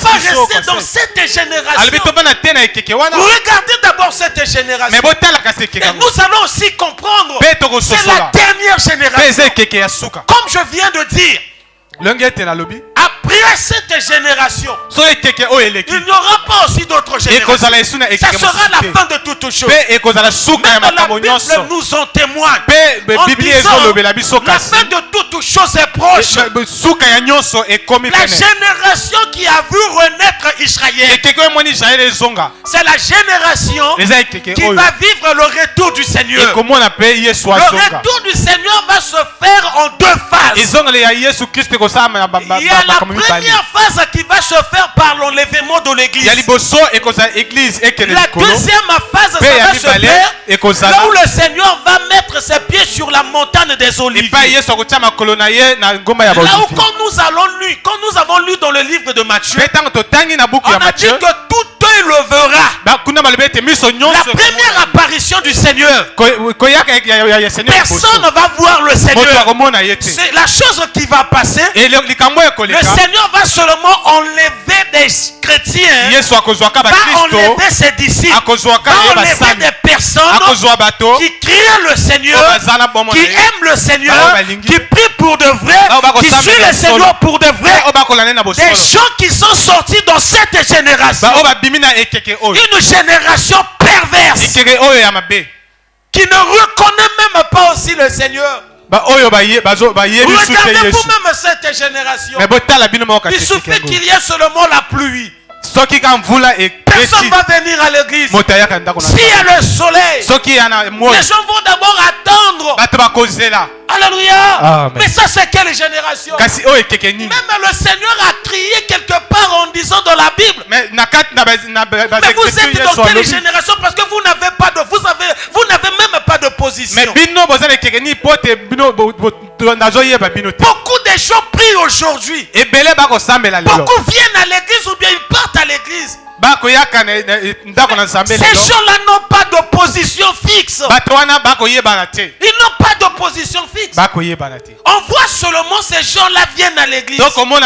pas rester dans cette génération. Regardez d'abord cette génération, et nous allons aussi comprendre que c'est la dernière génération. Comme je viens de dire, après cette génération, il n'y aura pas aussi d'autres générations. Ça sera la fin de toutes choses. Même la Bible nous en témoigne en disant la fin de toutes choses est proche. La génération qui a vu renaître Israël, c'est la génération qui va vivre le retour du Seigneur. Le retour du Seigneur va se faire en deux phases. Il y a la première phase qui va se faire par l'enlèvement de l'église. La deuxième phase, ça va se faire là où le Seigneur va mettre ses pieds sur la montagne des Oliviers. Là où quand nous avons lu dans le livre de Matthieu, on a dit que tout œil le verra. La première apparition du Seigneur, personne ne va voir le Seigneur. C'est la chose qui va passer. Le Seigneur va seulement enlever des chrétiens, va enlever ses disciples, va enlever des personnes qui crient le Seigneur, qui aiment le Seigneur, qui prient pour de vrai, qui suivent le Seigneur pour de vrai. Des gens qui sont sortis dans cette génération, une génération perverse. qui ne reconnaît même pas aussi le Seigneur. Regardez vous-même cette génération. Il suffit qu'il y ait seulement la pluie. Personne ne va venir à l'église. S'il y a le soleil, les gens vont d'abord attendre. Alléluia. Mais ça, c'est quelle génération? Même le Seigneur a crié quelque part en disant dans la Bible. Mais vous êtes dans quelle génération? Parce que vous n'avez pas de, vous n'avez même pas de position. Beaucoup de gens prient aujourd'hui. Beaucoup viennent à l'église ou bien ils partent à l'église. Ces gens-là n'ont pas de position fixe. Ils n'ont pas de position fixe. On voit seulement ces gens-là viennent à l'église. On voit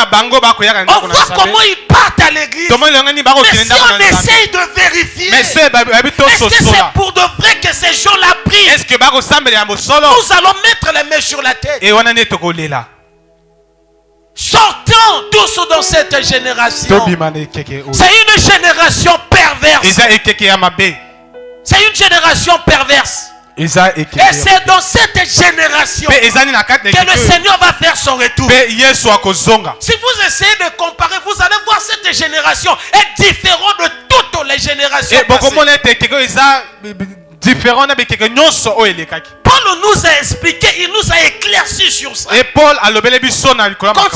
comment ils partent à l'église. Mais si on essaye de vérifier, est-ce que c'est pour de vrai que ces gens-là prient? Nous allons mettre les mains sur la tête. Sortons tous dans cette génération. C'est une génération perverse. C'est une génération perverse. Et c'est dans cette génération que le Seigneur va faire son retour. Si vous essayez de comparer, vous allez voir cette génération est différente de toutes les générations Paul nous a expliqué, il nous a éclairci sur ça. Quand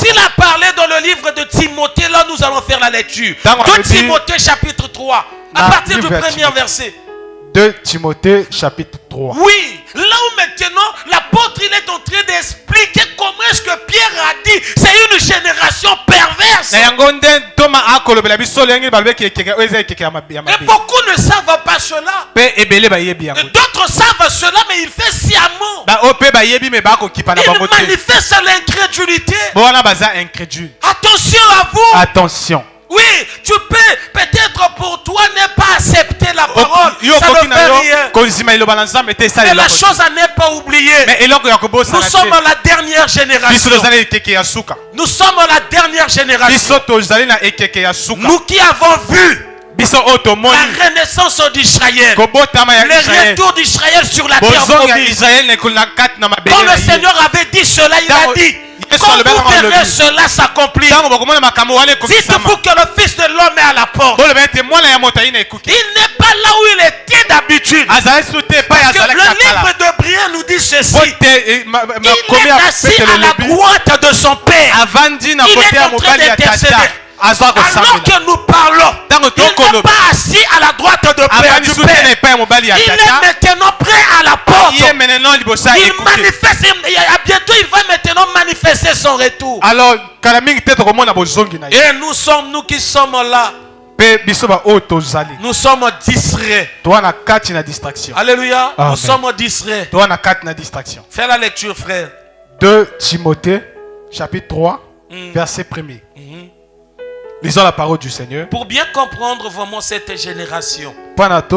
il a parlé dans le livre de Timothée, là nous allons faire la lecture. De Timothée chapitre 3, à partir du premier verset. 2 Timothée chapitre 3. Oui, là où maintenant l'apôtre il est en train d'expliquer comment est-ce que Pierre a dit c'est une génération perverse. Et beaucoup ne savent pas cela. D'autres savent cela mais ils font sciemment. Ils manifestent l'incrédulité. Attention à vous. Attention. Oui, tu peux peut-être pour toi ne pas accepter la parole. Ça ne fait rien. Mais la chose à ne pas oublier. Nous sommes la dernière génération. Nous sommes la dernière génération. Nous qui avons vu la renaissance d'Israël, le retour d'Israël sur la terre promise. Quand le Seigneur avait dit cela, il a dit quand vous verrez cela s'accomplir, dites-vous que le Fils de l'homme est à la porte. Il n'est pas là où il était d'habitude. Parce que le livre de Brian nous dit ceci. Il est assis à la droite de son Père. Il est en train d'intercéder. Alors que nous parlons, il n'est pas assis à la droite de Père du Père. Il est maintenant prêt à la porte. Il manifeste, bientôt il va maintenant manifester son retour. Alors, et nous qui sommes là, nous sommes distraits. Alléluia. Nous sommes distraits. Fais la lecture, frère. 2 Timothée chapitre 3 verset 1er. Lisons la parole du Seigneur. Pour bien comprendre vraiment cette génération. Pour être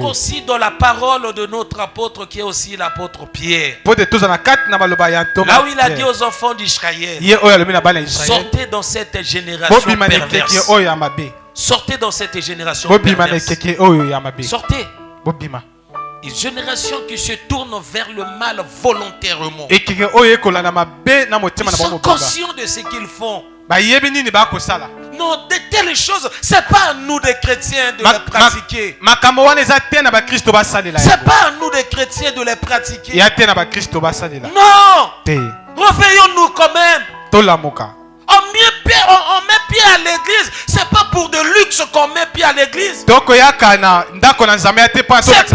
aussi dans la parole de notre apôtre qui est aussi l'apôtre Pierre. Là où il a dit aux enfants d'Israël, sortez dans cette génération perverse. Sortez dans cette génération perverse. Sortez. Une génération qui se tourne vers le mal volontairement. Ils sont conscients de ce qu'ils font. Non, de telles choses, c'est pas à nous les chrétiens de les pratiquer. C'est pas à nous les chrétiens de les pratiquer. Non. Réveillons-nous quand même. On met pied à l'église. C'est pas pour de luxe qu'on met pied à l'église. C'est pas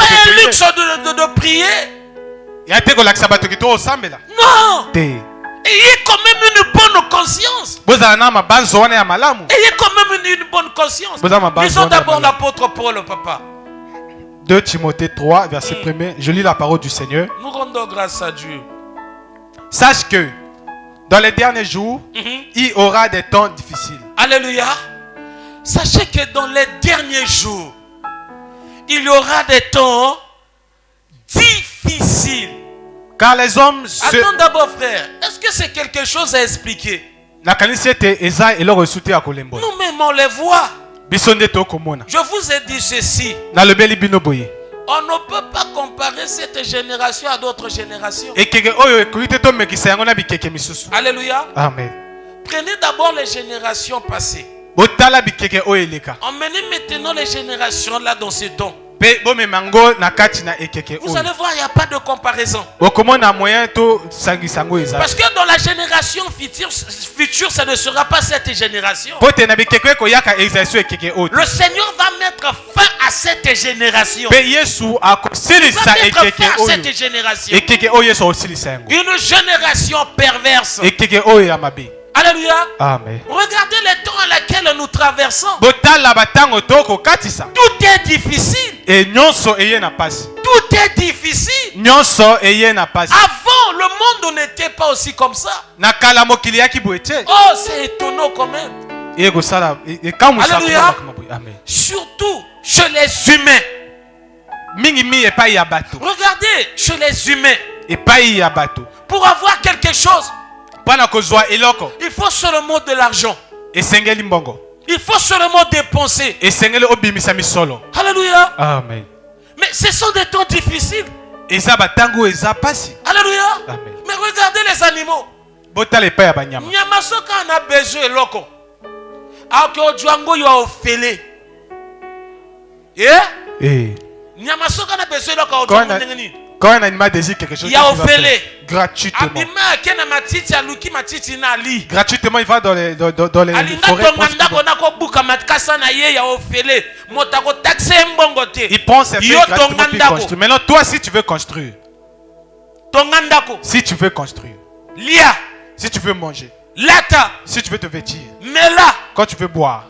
un luxe de prier. Non. Ayez quand même une bonne conscience. Ayez quand même une bonne conscience. Lisons d'abord l'apôtre Paul, papa. 2 Timothée 3, verset 1er. Je lis la parole du Seigneur. Nous rendons grâce à Dieu. Sache que dans les derniers jours, il y aura des temps difficiles. Alléluia. Sachez que dans les derniers jours, il y aura des temps difficiles. Car les hommes Attends d'abord, frère. Est-ce que c'est quelque chose à expliquer? Nous-mêmes on les voit. Je vous ai dit ceci. On ne peut pas comparer cette génération à d'autres générations. Alléluia. Amen. Prenez d'abord les générations passées. Emmenez maintenant les générations là dans ce don. Vous allez voir, il n'y a pas de comparaison. Parce que dans la génération future, ce ne sera pas cette génération. Le Seigneur va mettre fin à cette génération. Il va mettre fin à cette génération. Une génération perverse. Alléluia. Amen. Regardez les temps à laquelle nous traversons. Tout est difficile. Tout est difficile. Avant, le monde n'était pas aussi comme ça. Oh, c'est étonnant quand même. Alléluia. Surtout chez les humains. Regardez chez les humains. Pour avoir quelque chose, il faut seulement de l'argent. Il faut seulement dépenser. Alléluia. Amen. Mais ce sont des temps difficiles. Alléluia. Amen. Mais regardez les animaux. Nyamasoka a besoin de l'oko. Alors que yo ofele. Nyamasoka a besoin de l'oko. Quand un animal désire quelque chose, il a offert gratuitement. Gratuitement, il va dans les forêts. Il prend ses feuilles gratuitement puis il construit. Maintenant, toi, si tu veux construire, si tu veux manger, si tu veux te vêtir, quand tu veux boire,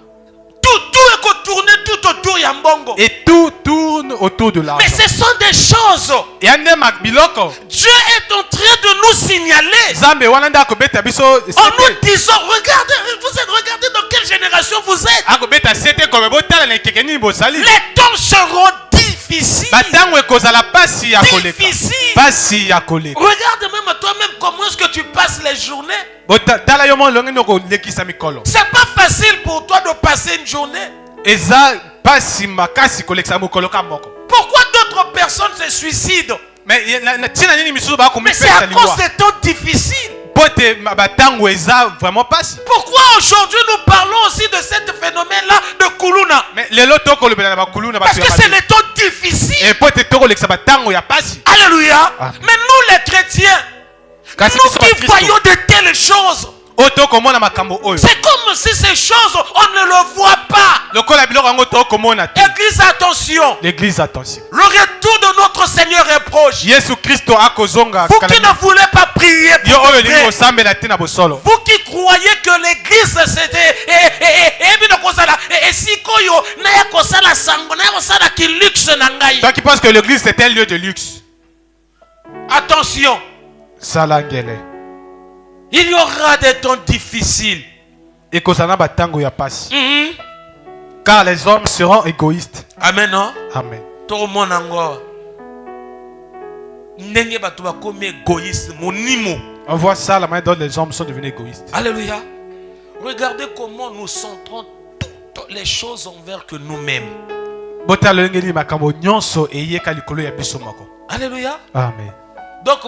et tout tourne autour de l'argent. Mais ce sont des choses. Dieu est en train de nous signaler. En nous disant, regardez dans quelle génération vous êtes. Les temps seront difficiles. Difficiles. Regarde même toi-même comment est-ce que tu passes les journées. C'est pas facile pour toi de passer une journée. Pourquoi d'autres personnes se suicident? Mais c'est à cause des temps difficiles. Pourquoi aujourd'hui nous parlons aussi de ce phénomène-là de Kuluna? Parce que c'est les temps difficiles. Alléluia. Mais nous les chrétiens, nous qui voyons de telles choses, c'est comme si ces choses, on ne le voit pas. Église, attention. Le retour de notre Seigneur est proche. Vous qui ne voulez pas prier pour vrai, vous qui croyez que l'église c'était toi qui penses que l'église c'est un lieu de luxe, attention. Il y aura des temps difficiles. Car les hommes seront égoïstes. Amen. Non? Amen. Tout le monde on voit ça, la manière dont les hommes sont devenus égoïstes. Alléluia. Regardez comment nous centrons toutes les choses envers que nous-mêmes. Alléluia. Amen. Donc,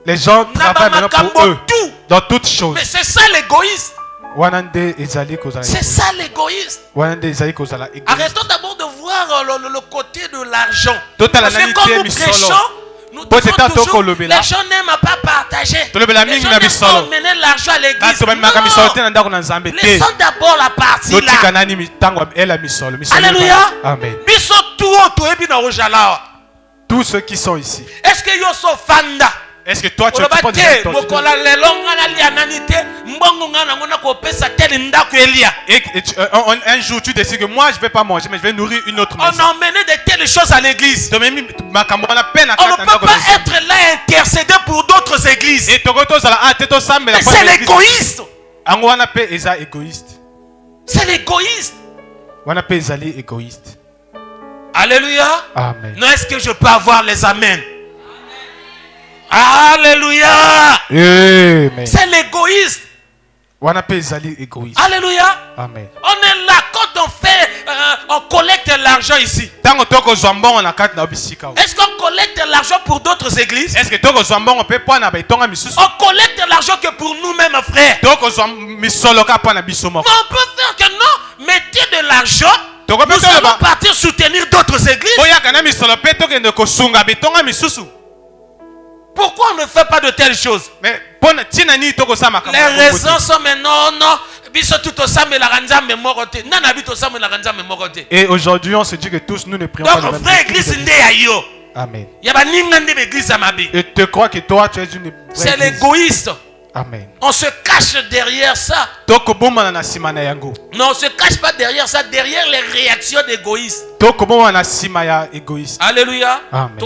les gens travaillent maintenant pour eux dans toutes choses. Mais c'est ça l'égoïsme. C'est ça l'égoïsme. Arrêtons d'abord de voir le côté de l'argent. Parce que quand nous prêchons, nous disons toujours, les gens n'aiment pas partager. Les gens n'aiment pas emmener l'argent à l'église. Non. Laissons d'abord la partie là. Alléluia. Amen. Tous ceux qui sont ici. Est-ce que yo so fanda? Est-ce que toi tu es pas déjà ton un jour tu décides que moi je vais pas manger mais je vais nourrir une autre maison. On a emmené de telles choses à l'église. On ne peut pas être là intercéder pour d'autres églises. C'est l'égoïste. C'est l'égoïste. Alléluia. Amen. Non, est-ce que je peux avoir les amens? Alléluia. Amen. C'est l'égoïste. Alléluia. Amen. On est là quand on fait, on collecte l'argent ici. Est-ce qu'on collecte l'argent pour d'autres églises? Est-ce que on collecte l'argent que pour nous-mêmes, frères? Mais on peut faire que non, mettez de l'argent. Nous allons partir soutenir d'autres églises. Pourquoi on ne fait pas de telles choses? Les raisons sont mais non. Et aujourd'hui on se dit que tous nous ne prions pas de même. Amen. Et te crois que toi tu es une vraie c'est l'égoïste. Amen. On se cache derrière ça. Non, on ne se cache pas derrière ça, derrière les réactions d'égoïstes. Alléluia. Amen.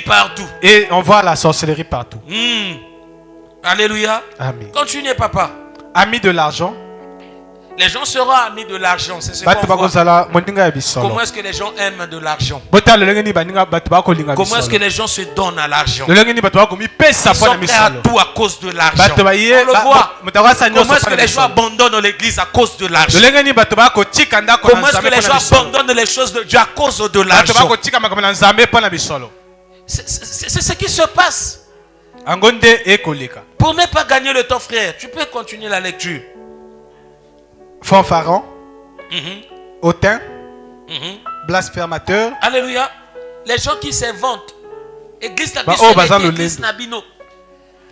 Partout. Et on voit la sorcellerie partout. Alléluia. Amen. Continuez, papa. Amis de l'argent. Les gens seront amis de l'argent. C'est ce qu'on voit. Comment est-ce que les gens aiment de l'argent? Comment est-ce que les gens se donnent à l'argent? Ils sont prêts à tout à cause de l'argent. On le voit. Comment est-ce que les gens abandonnent l'église à cause de l'argent? Comment est-ce que les gens abandonnent les choses de Dieu à cause de l'argent? C'est ce qui se passe. Pour ne pas gagner le temps, frère, tu peux continuer la lecture. Fanfaron, hautain, blasphémateur. Alléluia. Les gens qui s'inventent. Église na église na bino.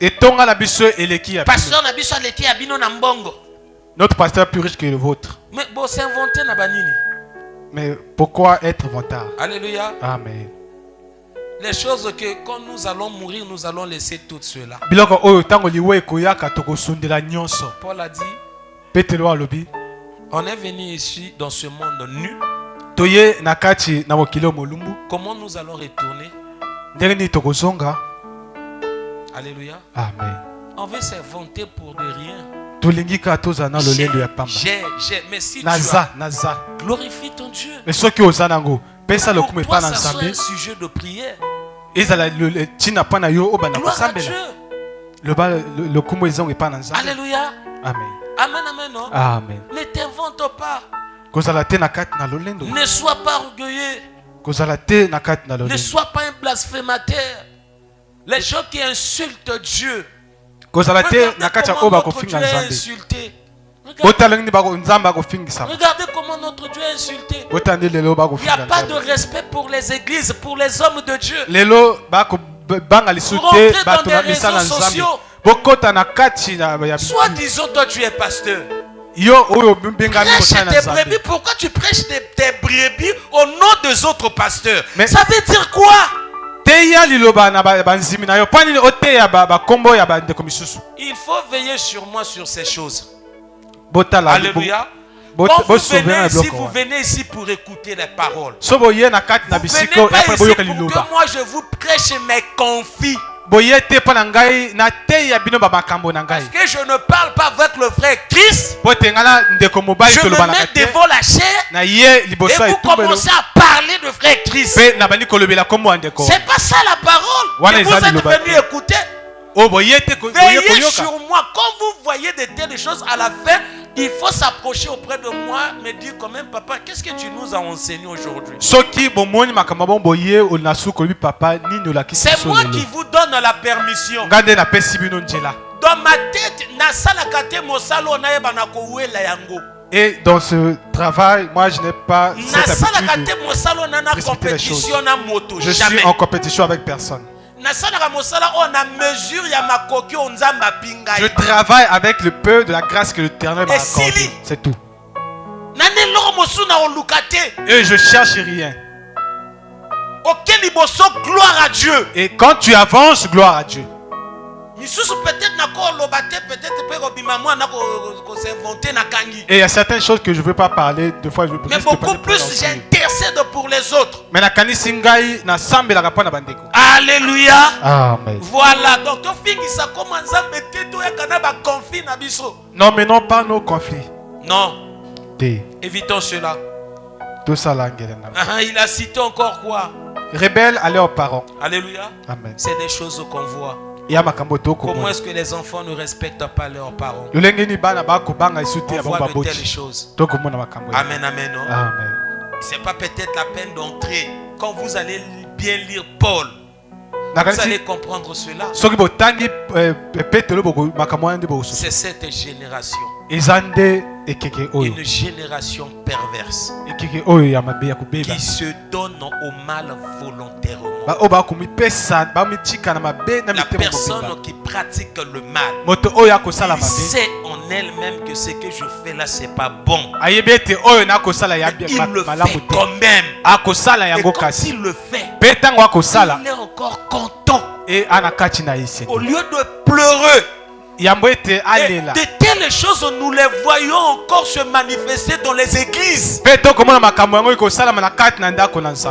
Et tonga na biso eleki ya pasteur na biso aleki ya bino na mbongo. Notre pasteur plus riche que le vôtre. Mais bon, s'inventer na banini. Mais pourquoi être vantard? Alléluia. Amen. Les choses que quand nous allons mourir, nous allons laisser tout cela. Paul a dit, on est venu ici dans ce monde nu. Comment nous allons retourner? Alléluia. Amen. On veut s'inventer pour de rien. Mais si tu glorifie ton Dieu, pourquoi ça soit un sujet de prière? Gloire à Dieu. Alléluia. Amen. Amen, amen, non? Amen. Ne t'invente pas. Ne sois pas orgueilleux. Ne sois pas un blasphémateur. Les gens qui insultent Dieu. Regardez comment notre Dieu est insulté. Regardez comment notre Dieu est insulté. Il n'y a pas de respect pour les églises, pour les hommes de Dieu. Pour entrer dans des réseaux sociaux. Soit disons toi tu es pasteur. Prêche tes brebis. Pourquoi tu prêches tes brebis au nom des autres pasteurs? Mais ça veut dire quoi? Il faut veiller sur moi sur ces choses. Alléluia. Quand vous venez ici pour écouter les paroles, vous venez pas ici pour que moi je vous prêche mes conflits. Parce que je ne parle pas avec le frère Christ. Je me mets devant la chair et vous commencez à parler de frère Christ. C'est pas ça la parole que vous êtes venu écouter. Veillez sur moi. Quand vous voyez de telles choses à la fin, il faut s'approcher auprès de moi, me dire quand même, papa, qu'est-ce que tu nous as enseigné aujourd'hui? C'est moi qui vous donne la permission. Dans ma tête, et dans ce travail, moi je n'ai pas cette habitude. Je suis en compétition avec personne. Je travaille avec le peu de la grâce que l'Éternel m'a accordé. C'est tout. Et je cherche rien. Gloire à Dieu. Et quand tu avances, gloire à Dieu. Et il y a certaines choses que je ne veux pas parler. Deux fois, mais beaucoup plus, j'intercède pour les autres. Alléluia. Amen. Voilà. Donc, non, mais non pas nos conflits. Non. Évitons cela. Il a cité encore quoi? Rebelle à leurs parents. Alléluia. Amen. C'est des choses qu'on voit. Comment est-ce que les enfants ne respectent pas leurs parents? On voit de telles choses. Amen, amen. C'est pas peut-être la peine d'entrer. Quand vous allez bien lire Paul, vous allez comprendre cela. C'est cette génération. Une génération perverse qui se donne au mal volontairement. La personne qui pratique le mal, il sait en elle-même que ce que je fais là, c'est pas bon. Il le fait quand même. Et quand il le fait, il est encore content. Au lieu de pleurer, et de telles choses, nous les voyons encore se manifester dans les églises.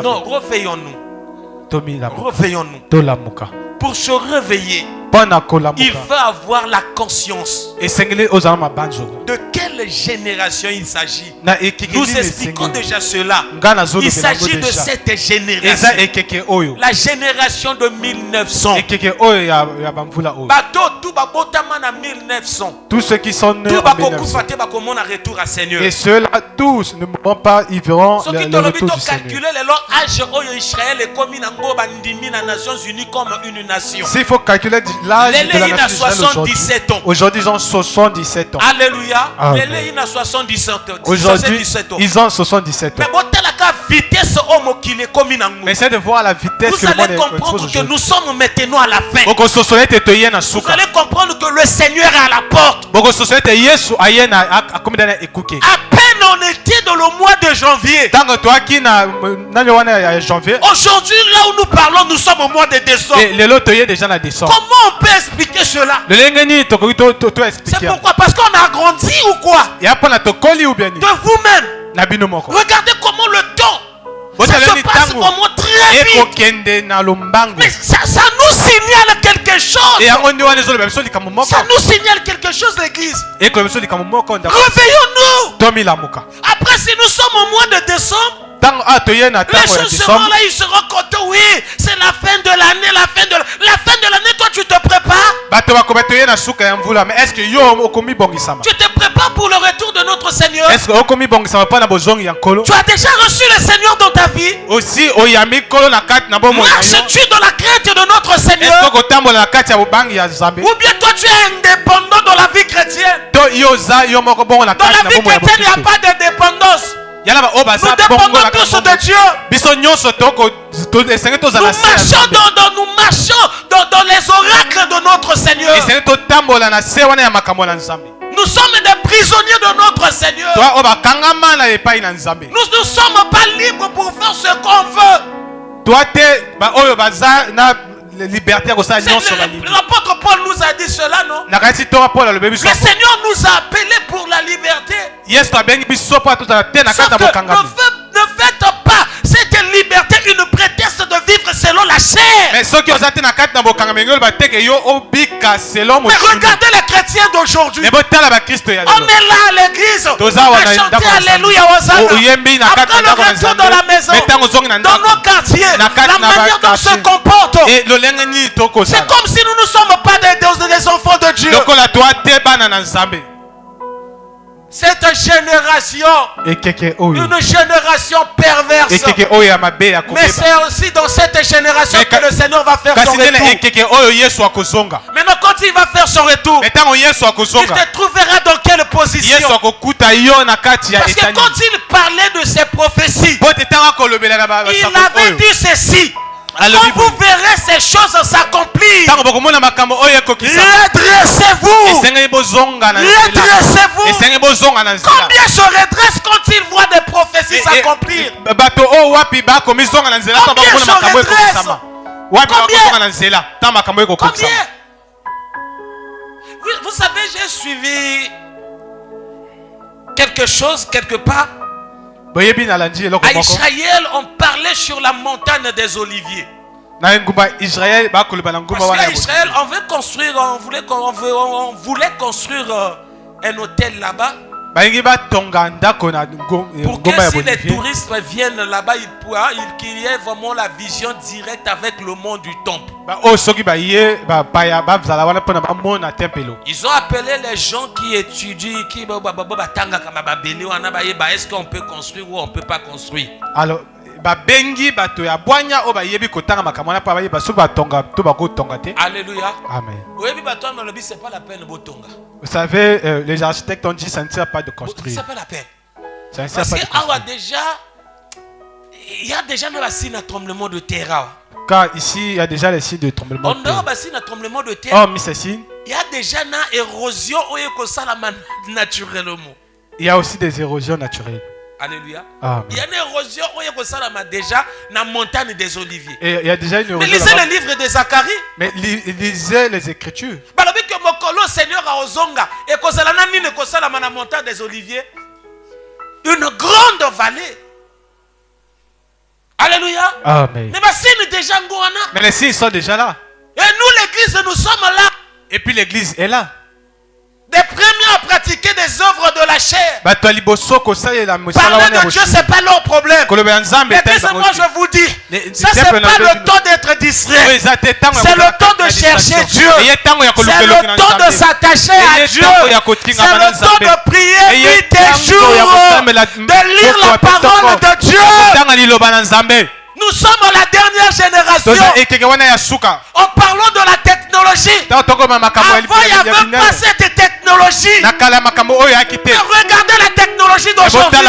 Non, réveillons-nous. Réveillons-nous. Pour se réveiller, il faut avoir la conscience de quelle génération il s'agit. Nous expliquons déjà cela. Il s'agit de cette génération, la génération de 1900. Tous ceux qui sont nés en 1900. Et ceux-là tous ne mourront pas, ils verront le retour du Seigneur. S'il faut calculer l'âge de la nation aujourd'hui, ils ont 77 ans. Alléluia. Aujourd'hui, ils ont 77 ans. Mais c'est de voir la vitesse que le monde est. Vous allez comprendre que nous sommes maintenant à la fin. Vous allez comprendre que le Seigneur est à la porte. À peine on était dans le mois de janvier. Aujourd'hui, là où nous parlons, nous sommes au mois de décembre. Comment on peut expliquer cela? C'est pourquoi? Parce qu'on a grandi ou quoi? De vous-même. Regardez comment le temps ça se passe vraiment très vite. Mais ça nous signale quelque chose. Ça nous signale quelque chose, l'église. Réveillons-nous. Après, si nous sommes au mois de décembre, les choses seront là, ils seront contents. Oui, c'est la fin de l'année, la fin de l'année. Toi, tu te prépares. Tu te prépares pour le retour de notre Seigneur. Tu as déjà reçu le Seigneur dans ta vie. Marches-tu dans la crainte de notre Seigneur? Ou bien toi, tu es indépendant dans la vie chrétienne? Dans la vie chrétienne, il n'y a pas de dépendance. Nous dépendons tous de Dieu. Nous marchons dans les oracles de notre Seigneur. Nous sommes des prisonniers de notre Seigneur. Nous ne sommes pas libres pour faire ce qu'on veut. L'apôtre Paul nous a dit cela, non? Le Seigneur nous a appelés pour la liberté. Sauf que ne faites pas cette liberté une prétexte de vivre selon la chair. Mais regardez les chrétiens d'aujourd'hui. On est là à l'église à chanter Alléluia Hosanna. Après le retour dans la maison, dans nos quartiers, la manière dont on se comporte, c'est comme si nous ne sommes pas des enfants de Dieu. Cette génération, une génération perverse. Mais c'est aussi dans cette génération que le Seigneur va faire son retour. Maintenant, quand il va faire son retour, il te trouvera dans quelle position? Parce que quand il parlait de ses prophéties, il avait dit ceci: quand vous verrez ces choses s'accomplir, redressez-vous. Redressez-vous. Combien se redressent quand ils voient des prophéties s'accomplir? Combien se redressent? Combien? Vous savez, j'ai suivi quelque chose quelque part. À Israël, on parlait sur la montagne des Oliviers. Parce qu'à Israël, on voulait construire un hôtel là-bas. Pour que si les touristes viennent là-bas, qu'il y ait vraiment la vision directe avec le monde du temple. Ils ont appelé les gens qui étudient, est-ce qu'on peut construire ou on ne peut pas construire. Alors, alléluia. Amen. C'est pas la peine. Vous savez, les architectes ont dit ça ne sert pas de construire. C'est pas la peine. Ça ne sert pas de construire. Il y a déjà un signe de tremblement de terre. Car ici, il y a déjà les signes de tremblement de terre. Oh, mais ces signes. Il y a déjà une érosion naturellement. Il y a aussi des érosions naturelles. Alléluia. Amen. Il y a une érosion déjà dans la montagne des oliviers. Et il y a déjà une érosion. Mais lisez le livre de Zacharie. Mais lisez les Écritures. Une grande vallée. Alléluia. Amen. Mais les signes sont déjà là. Et nous, l'église, nous sommes là. Et puis l'église est là. Des premiers à pratiquer des œuvres de la chair. Parler de Dieu, ce n'est pas leur problème. Mais moi je vous dis, ça c'est pas le temps d'être distrait. C'est le temps de chercher Dieu. C'est le temps de s'attacher à Dieu. C'est le temps de prier nuit et jour. De lire la parole de Dieu. Nous sommes la dernière génération. En parlant de la technologie, avant il n'y avait pas cette technologie. Regardez la technologie d'aujourd'hui.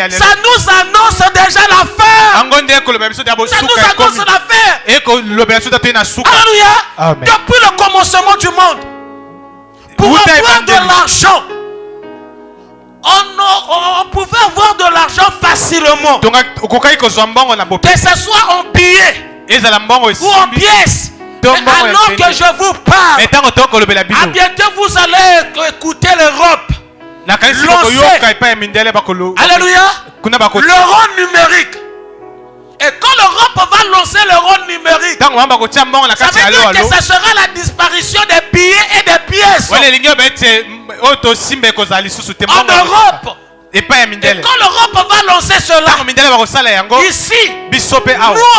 Ça nous annonce déjà la fin. Ça nous annonce la fin. Alléluia. Depuis le commencement du monde, pour avoir de l'argent, on pouvait avoir de l'argent facilement. Que ce soit en billets ou en pièces. Alors que je vous parle, à bientôt vous allez écouter l'Europe. Alléluia. L'euro numérique. Et quand l'Europe va lancer l'euro numérique, ça veut dire que ça sera la disparition des billets et des pièces en Europe. Et quand l'Europe va lancer cela, ici, nous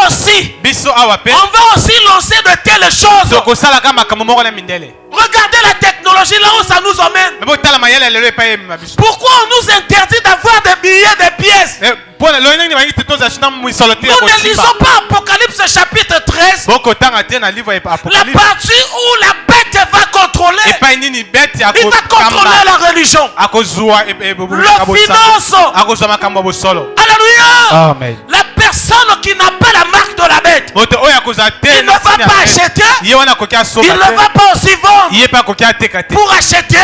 aussi, on va aussi lancer de telles choses. Regardez la technologie là où ça nous emmène. Pourquoi on nous interdit d'avoir des billets, des pièces? Nous ne lisons pas Apocalypse chapitre 13. La partie où la bête va contrôler. Il va contrôler la religion, le finance. Alléluia. Amen. La personne qui n'a pas la marque de la bête, il ne va pas acheter. Il ne va pas aussi vendre. Pour acheter,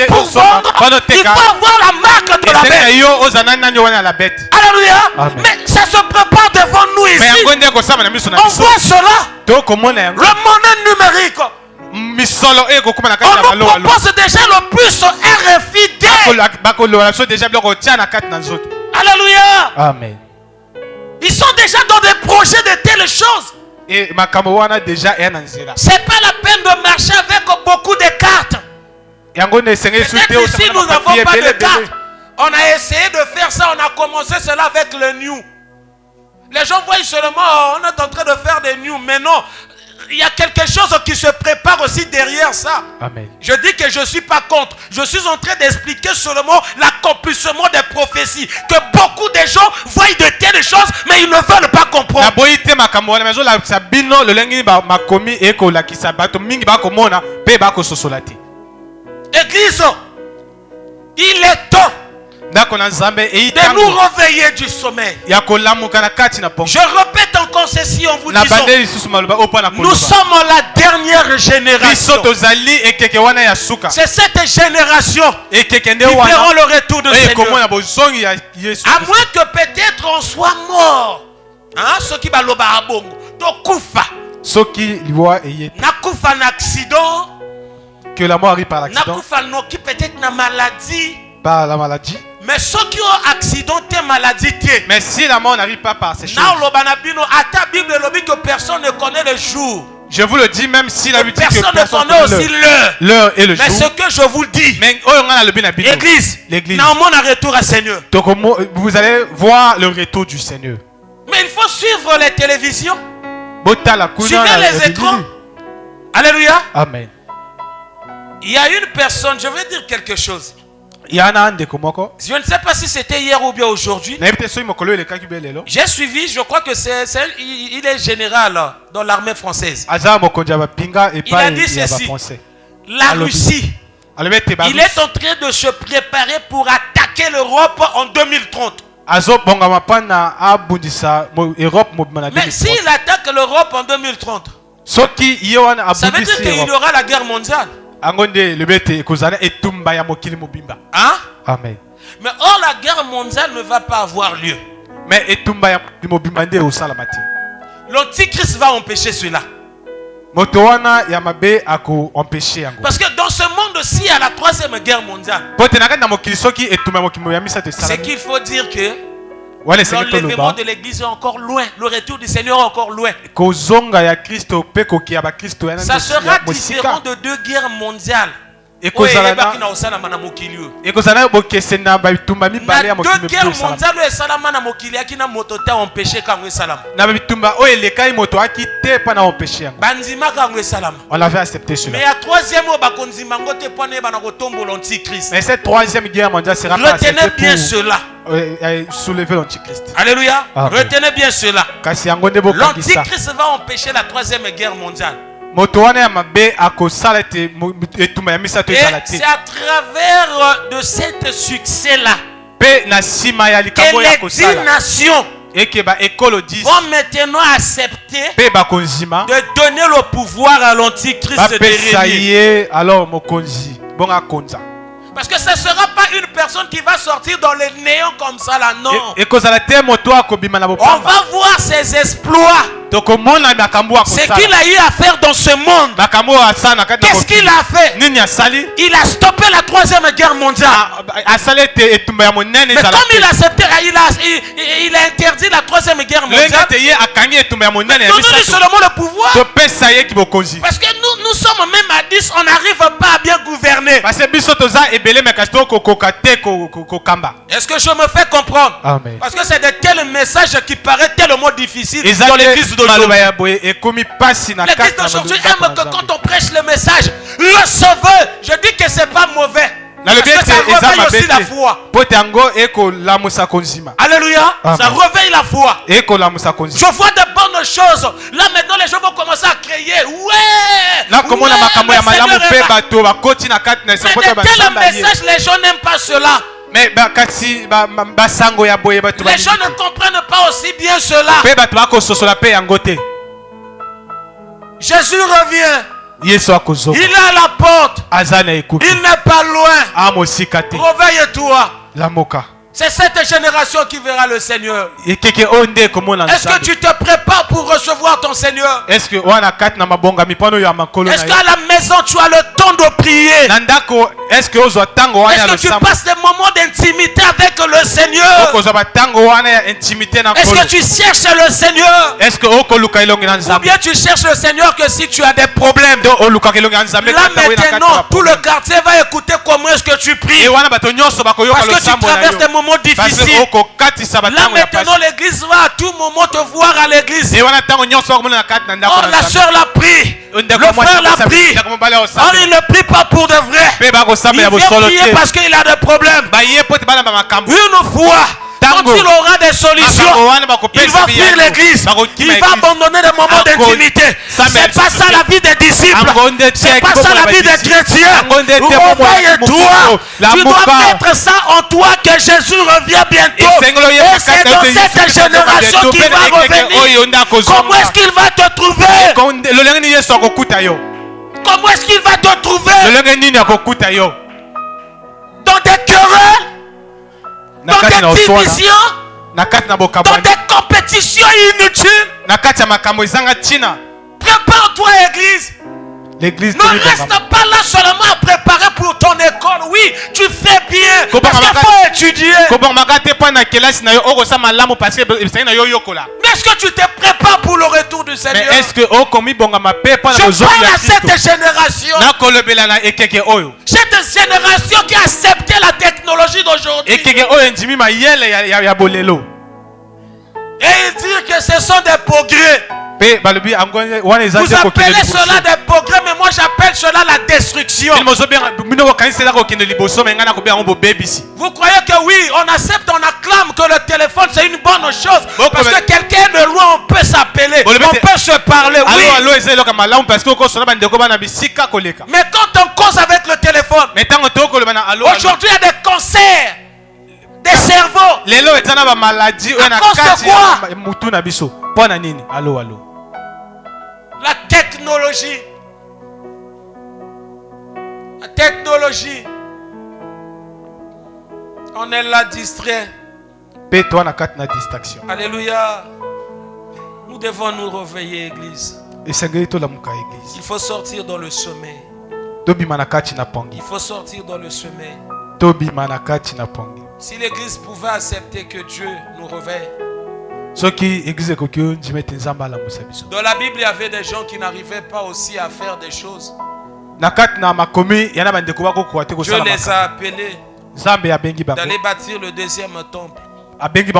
pour vendre, il faut avoir la marque de la bête. Alléluia. Mais ça se prépare devant nous ici. On voit cela. Le monnaie numérique. On nous propose déjà le puce RFID. Alléluia. Amen. Ils sont déjà dans des projets de telles choses. C'est pas la peine de marcher avec beaucoup de cartes. Peut-être ici nous n'avons pas de cartes. On a essayé de faire ça, on a commencé cela avec le new. Les gens voient seulement, on est en train de faire des new, mais non. Il y a quelque chose qui se prépare aussi derrière ça. Amen. Je dis que je ne suis pas contre. Je suis en train d'expliquer seulement l'accomplissement des prophéties. Que beaucoup de gens voient de telles choses, mais ils ne veulent pas comprendre. Église, il est temps de nous réveiller du sommeil. Je répète encore ceci en vous disant, nous sommes la dernière génération. C'est cette génération qui verront le retour de Seigneur. À moins que peut-être on soit mort. Ceux qui va loba abongo, tokufa. Nakufa un accident. Que la mort arrive par l'accident. Nakufa no qui peut-être na maladie. Par la maladie. Mais ceux qui ont accidenté maladie. Mais si la mort n'arrive pas par ces choses. À ta Bible, que personne ne connaît le jour. Je vous le dis, même si la musique personne ne connaît aussi l'heure et le jour. Mais ce que je vous le dis, l'église, dans mon retour à Seigneur. Donc vous allez voir le retour du Seigneur. Mais il faut suivre les télévisions. Suivez les écrans. Alléluia. Amen. Il y a une personne, je vais dire quelque chose. Je ne sais pas si c'était hier ou bien aujourd'hui. J'ai suivi, je crois que il est général dans l'armée française. Il a dit ceci. La Russie, il est en train de se préparer pour attaquer l'Europe en 2030. Mais s'il attaque l'Europe en 2030, ça veut dire qu'il y aura la guerre mondiale. Hein? Amen. Mais or la guerre mondiale ne va pas avoir lieu. L'Antichrist va empêcher cela. Parce que dans ce monde-ci, à la troisième guerre mondiale, c'est qu'il faut dire que l'enlèvement de l'église est encore loin. Le retour du Seigneur est encore loin. Ça sera différent de deux guerres mondiales. Il y a deux guerres mondiales et Salama na mokili akina motota empêché kango salama. On l'avait accepté cela. Mais à troisième bakonzima ngote pone bana kotombo l'antichrist. Mais cette troisième guerre mondiale sera pas acceptée. Retenez bien cela. Soulever l'antichrist. Alléluia. Amen. Retenez bien cela. L'antichrist va empêcher la troisième guerre mondiale. Et c'est à travers de cet succès-là que les 10 nations vont maintenant accepter de donner le pouvoir à l'antichrist de régner. Parce que ce ne sera pas une personne qui va sortir dans les néants comme ça là, non. On va voir ses exploits. Ce qu'il a eu à faire dans ce monde. Qu'est-ce qu'il a fait? Il a stoppé la troisième guerre mondiale. Mais comme il a accepté, il a interdit la troisième guerre mondiale. Donne-lui seulement le pouvoir. Parce que nous sommes même à 10, on n'arrive pas à bien gouverner. Est-ce que je me fais comprendre? Amen. Parce que c'est de tels messages qui paraissent tellement difficiles dans l'église d'aujourd'hui. L'église d'aujourd'hui aime que quand on prêche le message, le sauveur, je dis que c'est pas mauvais. Parce que ça réveille aussi la foi. Alléluia. Amen. Ça réveille la foi. Je vois de bonnes choses. Là maintenant les gens vont commencer à crier. Ouais. Mais de tels messages, les gens n'aiment pas cela. Les gens ne comprennent pas aussi bien cela. Jésus revient. Il est à la porte. Il n'est pas loin. Réveille-toi. C'est cette génération qui verra le Seigneur. Est-ce que tu te prépares pour recevoir ton Seigneur? Est-ce qu'à la maison tu as le temps de prier? Est-ce que tu passes des moments d'intimité avec le Seigneur? Est-ce que tu cherches le Seigneur? Ou bien tu cherches le Seigneur que si tu as des problèmes? Là maintenant tout le quartier va écouter comment est-ce que tu pries. Parce que tu traverses des moments difficiles. Là maintenant l'église va à tout moment te voir à l'église. Oh, la soeur l'a pris. Le frère l'a pris. Oh, il ne prie pas pour de vrai. Il vient prier parce qu'il a des problèmes. Une fois, quand il aura des solutions, il va fuir l'église. Il va abandonner des moments d'intimité. C'est pas ça la vie des disciples. C'est pas ça la vie des chrétiens. Réveille-toi. Tu dois mettre ça en toi que Jésus revient bientôt. Et c'est dans cette génération qu'il va revenir. Comment est-ce qu'il va te trouver? Comment est-ce qu'il va te trouver? Dans des querelles, dans des divisions, dans des compétitions inutiles. Prépare-toi, église. L'église ne reste pas là seulement à préparer pour ton école. Oui, tu fais bien. Parce qu'il faut étudier. Mais est-ce que tu te prépares pour le retour du Seigneur? Mais est-ce que je parle à cette génération. Cette génération qui a accepté la technologie d'aujourd'hui. Et dire que ce sont des progrès. Vous appelez cela des progrès, mais moi j'appelle cela la destruction. Vous croyez que oui, on accepte, on acclame que le téléphone c'est une bonne chose. Parce que quelqu'un de loin, on peut s'appeler, on peut se parler. Oui. Mais quand on cause avec le téléphone, aujourd'hui il y a des cancers des cerveaux. À cause de quoi? La technologie. La technologie. On est là distrait. Alléluia. Nous devons nous réveiller, Église. Il faut sortir dans le sommeil. Il faut sortir dans le sommeil. Si l'Église pouvait accepter que Dieu nous réveille. Dans la Bible, il y avait des gens qui n'arrivaient pas aussi à faire des choses. Dieu les a appelés d'aller bâtir le deuxième temple. Il y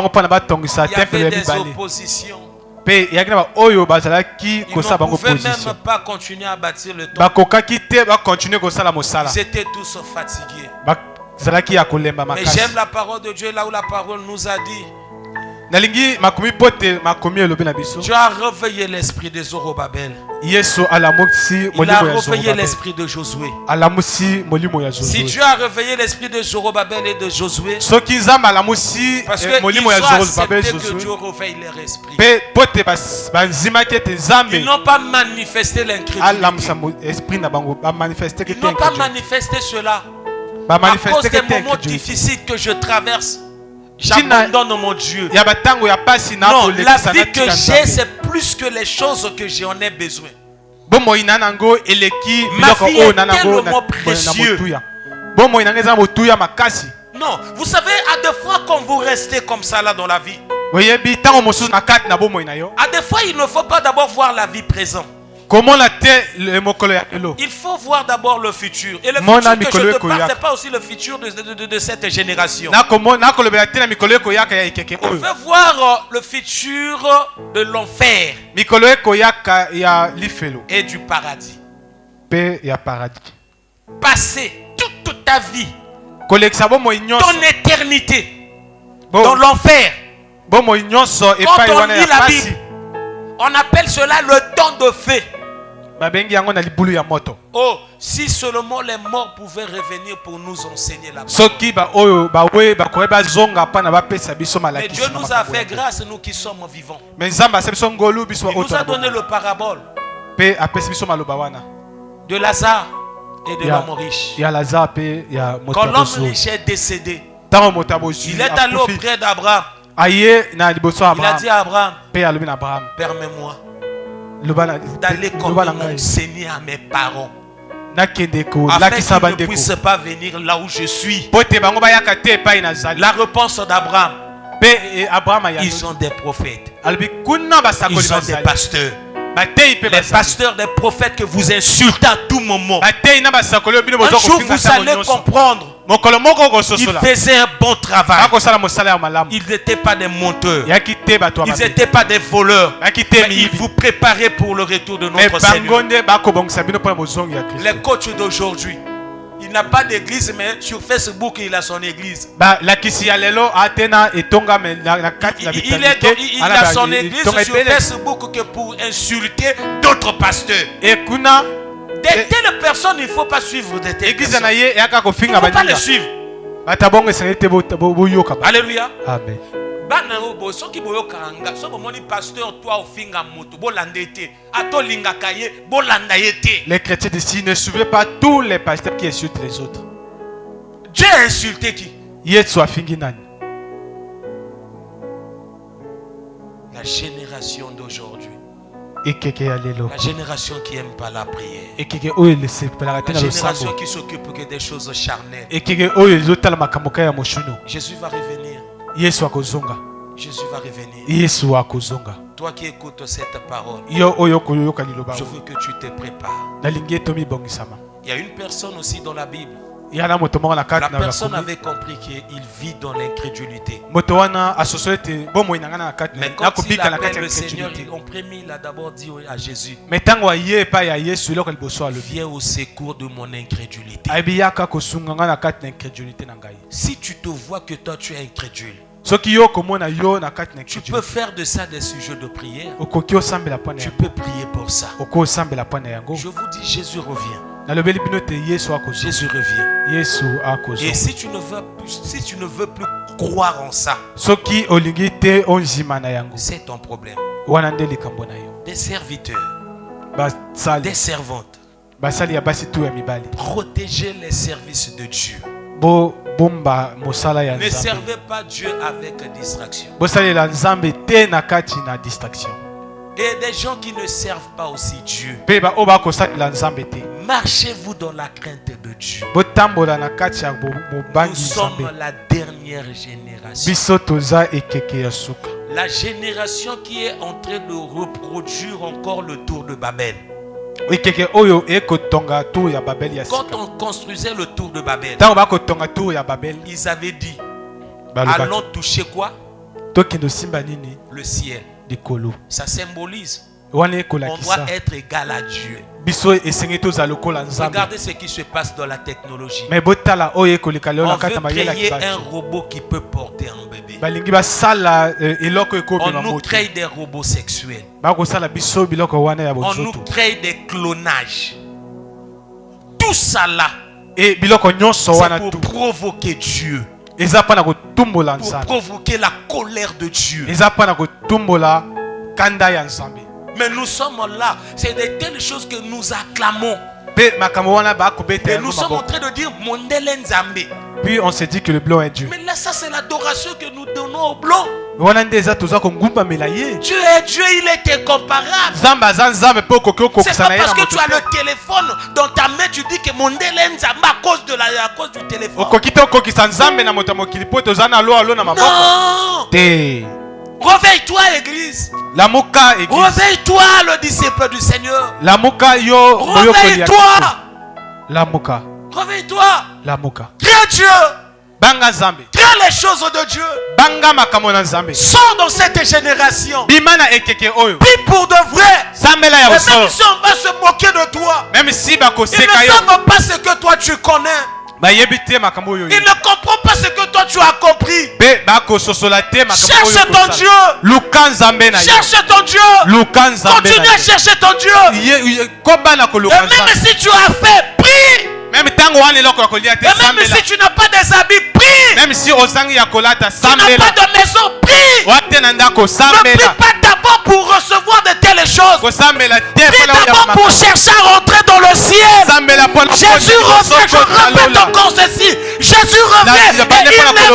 avait des oppositions. Ils ne pouvaient même pas continuer à bâtir le temple. Ils étaient tous fatigués. Mais j'aime la parole de Dieu là où la parole nous a dit. Tu as réveillé l'esprit de Zorobabel. Il a réveillé l'esprit de Josué. Si Dieu a réveillé l'esprit de Zorobabel et de Josué, parce qu'ils ont accepté que Dieu réveille leur esprit. Ils n'ont pas manifesté l'incrédulité. Ils n'ont pas manifesté cela. À cause des moments difficiles que je traverse, j'abandonne mon Dieu. Non, la vie que j'ai, c'est plus que les choses que j'en ai besoin. Ma vie est tellement précieuse. Non, vous savez, à des fois quand vous restez comme ça là dans la vie, à des fois il ne faut pas d'abord voir la vie présente. Il faut voir d'abord le futur. Et le futur que je te parle, ce n'est pas aussi le futur de cette génération. On veut voir le futur de l'enfer et du paradis. Passer toute ta vie, ton éternité, dans l'enfer. Quand on lit la Bible, on appelle cela le temps de feu. Oh, si seulement les morts pouvaient revenir pour nous enseigner la parole. Mais Dieu nous a fait grâce, nous qui sommes vivants. Il nous a donné le parabole de Lazare et de l'homme riche. Quand l'homme riche est décédé, il est allé auprès d'Abraham. Il a dit à Abraham, permets-moi d'aller comme enseigner à mes parents, afin qu'ils ne puissent pas venir là où je suis. La réponse d'Abraham, ils ont des prophètes, ils ont des pasteurs. Les pasteurs, des prophètes que vous insultez à tout moment. Un jour vous allez comprendre. Ils faisaient un bon travail. Ils n'étaient pas des menteurs. Ils n'étaient pas des voleurs. Mais ils vous préparaient pour le retour de notre Seigneur. Les coachs d'aujourd'hui, il n'a pas d'église, mais sur Facebook il a son église. Il a son église sur Facebook que pour insulter d'autres pasteurs. De telles personnes, il ne faut pas suivre de telles personnes. Il ne faut pas les suivre. Alléluia. Amen. Les chrétiens d'ici ne suivent pas tous les pasteurs qui insultent les autres. Dieu a insulté qui? La génération d'aujourd'hui. La génération qui aime pas la prière. La génération qui s'occupe que des choses charnelles. Jésus va revenir. Jésus va revenir. Toi qui écoutes cette parole, je veux que tu te prépares. Il y a une personne aussi dans la Bible. La personne avait compris qu'il vit dans l'incrédulité. Mais quand il appelle le Seigneur, en premier, il a d'abord dit à Jésus, viens au secours de mon incrédulité. Si tu te vois que toi tu es incrédule, tu peux faire de ça des sujets de prière. Tu peux prier pour ça. Je vous dis, Jésus revient. Jésus revient. Et si tu ne veux plus croire en ça, c'est ton problème. Des serviteurs, des servantes, protégez les services de Dieu. Ne servez pas Dieu avec distraction. Et des gens qui ne servent pas aussi Dieu, marchez-vous dans la crainte de Dieu. Nous sommes la dernière génération. La génération qui est en train de reproduire encore le tour de Babel. Quand on construisait le tour de Babel, ils avaient dit, allons toucher quoi? Le ciel. Ça symbolise on doit être égal à Dieu. Regardez ce qui se passe dans la technologie. On veut créer un robot qui peut porter un bébé. On nous crée des robots sexuels. On nous crée des clonages. Tout ça là, c'est pour provoquer Dieu, pour provoquer la colère de Dieu. Mais nous sommes là, c'est de telles choses que nous acclamons. Et nous sommes en train de dire Mondele Nzambe. Puis on se dit que le blanc est Dieu. Mais là, ça c'est l'adoration que nous donnons au blanc. Dieu est Dieu, il est incomparable. C'est pas parce que tu as le téléphone dans ta main, tu dis que Mondele Nzambe à cause du téléphone. Non. Réveille-toi, église. Réveille-toi, le disciple du Seigneur. Réveille-toi. Réveille-toi. Crée Dieu. Crée les choses de Dieu. Sors dans cette génération. Prie pour de vrai. Et même si on va se moquer de toi, ils ne savent pas ce que toi tu connais. Il ne comprend pas ce que toi tu as compris. Cherche ton Dieu. Cherche ton Dieu. Continue à chercher ton Dieu. Et même si tu as fait, prie. Et même si tu n'as pas des habits, prie. Tu n'as pas de maison, prie. Ne prie pas d'abord pour recevoir de telles choses. Prie d'abord pour chercher à rentrer dans le ciel. Jésus revient, je répète encore ceci. Jésus revient et il n'est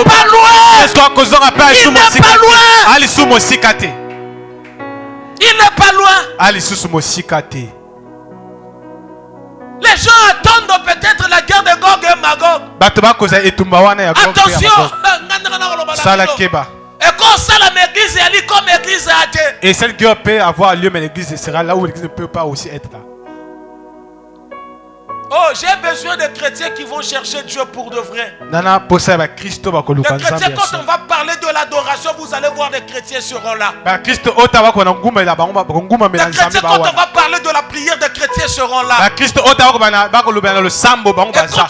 pas loin. Il n'est pas loin. Il n'est pas loin. Les gens attendent peut-être la guerre de Gog et Magog. Attention. Et quand ça, l'église est comme l'église a été. Et cette guerre peut avoir lieu, mais l'église sera là où l'église ne peut pas aussi être là. Oh, j'ai besoin de chrétiens qui vont chercher Dieu pour de vrai. Les chrétiens, quand on va parler de l'adoration, vous allez voir des chrétiens seront là. Les chrétiens, quand on va parler de la prière, des chrétiens seront là. Et quand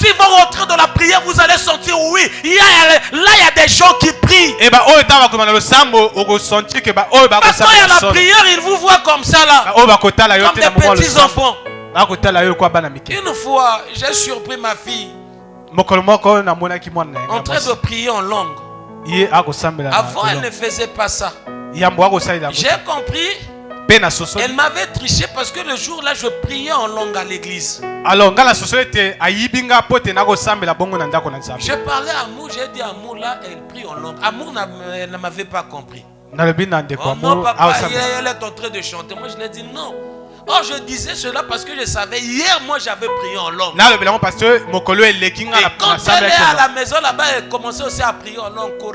ils vont rentrer dans la prière, vous allez sentir, oui, là il y a des gens qui prient. Parce qu'il y a la prière, ils vous voient comme ça là. Comme des petits enfants. Une fois, j'ai surpris ma fille en train de prier en langue. Avant, elle ne faisait pas ça. J'ai compris. Elle m'avait triché parce que le jour-là, je priais en langue à l'église. Je parlais à Amour, j'ai dit à Amour, là, elle prie en langue. Amour ne m'avait pas compris. Oh non, papa, hier, elle est en train de chanter. Moi, je lui ai dit non. Oh, je disais cela parce que je savais. Hier, moi, j'avais prié en langue. Et quand elle est à la maison là-bas, elle commençait aussi à prier en langue. Moi,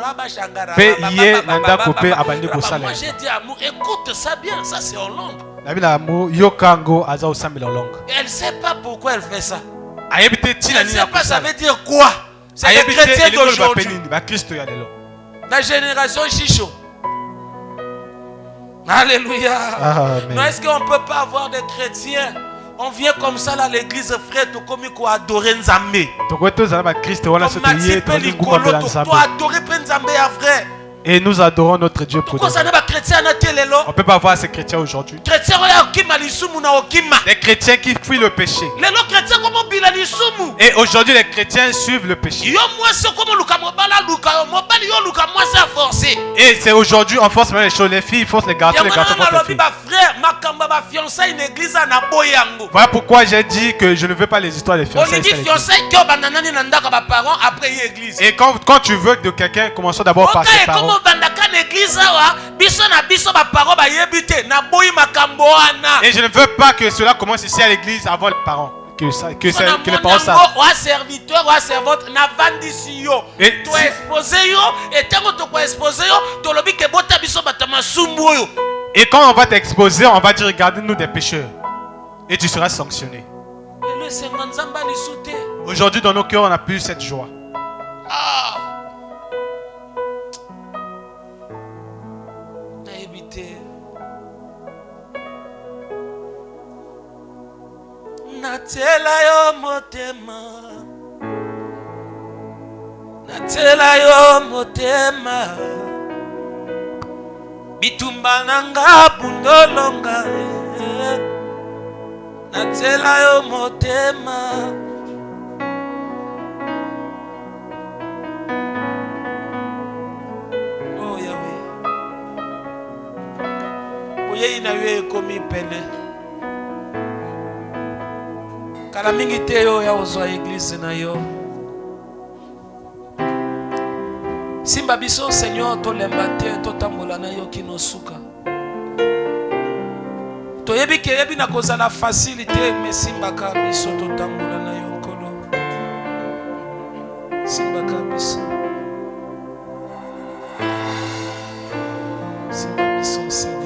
j'ai dit à Amour, écoute ça bien, ça c'est en langue. Elle ne sait pas pourquoi elle fait ça. Elle ne sait pas ça veut dire quoi. C'est les chrétiens d'aujourd'hui. La génération chicho. Alléluia. Non, est-ce qu'on ne peut pas avoir des chrétiens? On vient comme ça à l'église, frère, comme il faut adorer Nzambe. Comme Mathieu Pelikolo, tu dois adorer Nzambe, frère. Et nous adorons notre Dieu pour nous. On ne peut pas voir ces chrétiens aujourd'hui. Les chrétiens qui fuient le péché. Et aujourd'hui, les chrétiens suivent le péché. Et c'est aujourd'hui, on force même les choses. Les filles forcent les garçons, les garçons forcent les filles. Voilà pourquoi j'ai dit que je ne veux pas les histoires des fiançailles. Et quand tu veux de quelqu'un, commençons d'abord par ses parents. Et je ne veux pas que cela commence ici à l'église avant les parents. Que les parents savent. Et quand on va t'exposer, on va dire regardez-nous des pécheurs. Et tu seras sanctionné. Aujourd'hui, dans nos cœurs, on n'a plus cette joie. Natela yo motema bitumba nanga bundolonga natela yo motema oh Yahweh oye ina yo komi pene kala mingi te yo ya ozwa église na yo simba biso Seigneur tolemba te totambola na yo kinosuka toyebi ke yebi na kozala facilité mais simbaka biso totambola na yo nkolo simbaka biso simba biso Seigneur.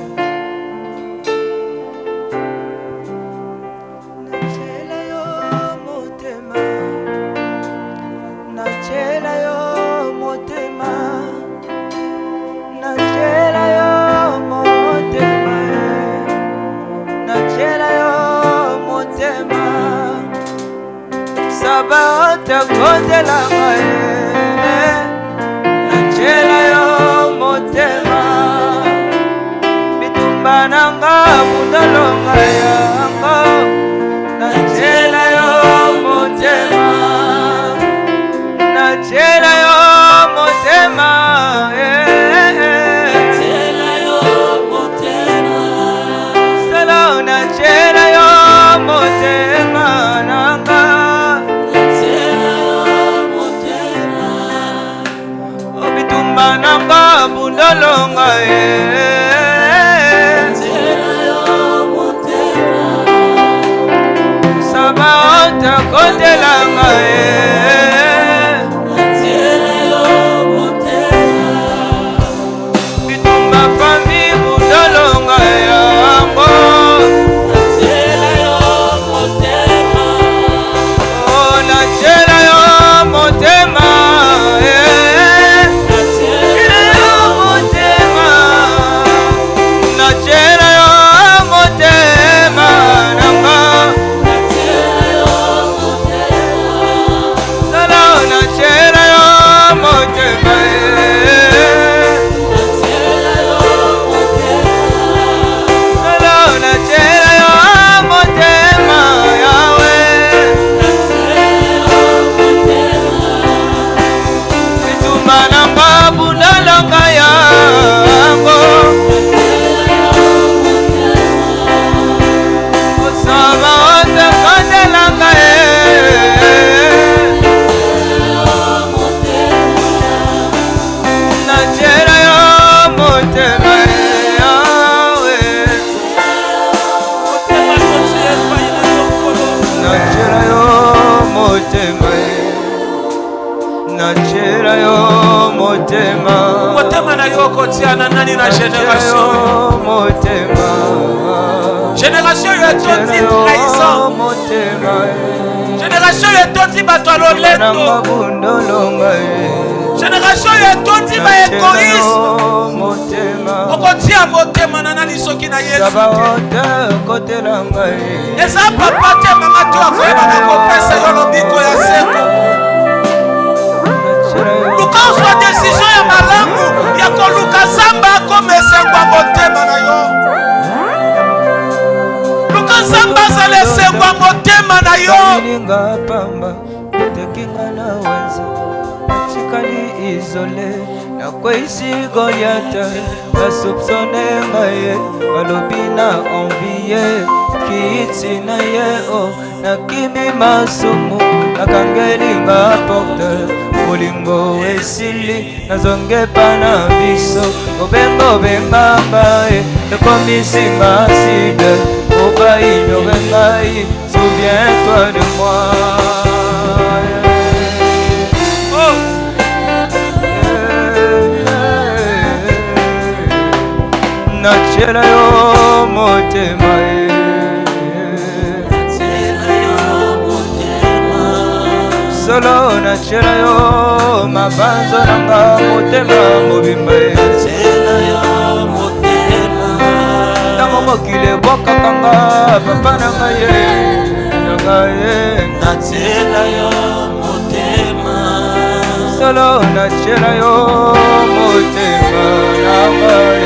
Nachela yo motema bitumba nanga bundolonga yango nachela yo motema nachela yo motema nachela yo motema solo nachela yo motema nanga nanga bundolonga saba otakotelanga bitumba fami bundolonga yango oh nachela yo motema Génération est tondi trahison. Génération est tondi batololendo. Génération est tondi ba égoïsme. Okotia motema nana lisoki na Yesu. Eza papa te mama to akoyeba na kopesa yo lobiko ya seko. Luka oswa décision ya malamu ya koluka zamba akomesengwa motema na yo. Luka zamba zalesengwa motema na yo. Isolé, na kwesi Goliath, la soupçonné ngaye, balobina envié, kiti na ye o, na kimi masumu, na kangeli nga porte, bolingo esili, na zonge pana biso, obengo benga ngaye, te komisi maside, oba ignore ngaye, souviens-toi de moi. Nachela yo motema solo nachela yo mabanzo nanga motema mobimba tango mokile bokakanga papa nanga ye nachela yo motema solo nachela yo motema nanga ye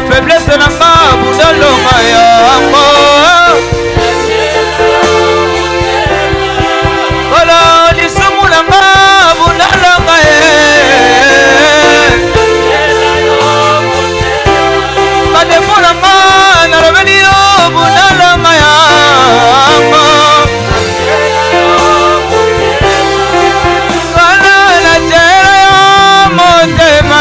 faiblesse na mabu dalonga yango kola lisumu na mabu dalonga badefo na mana rebeli yo budalonga yango kola na jera yo motema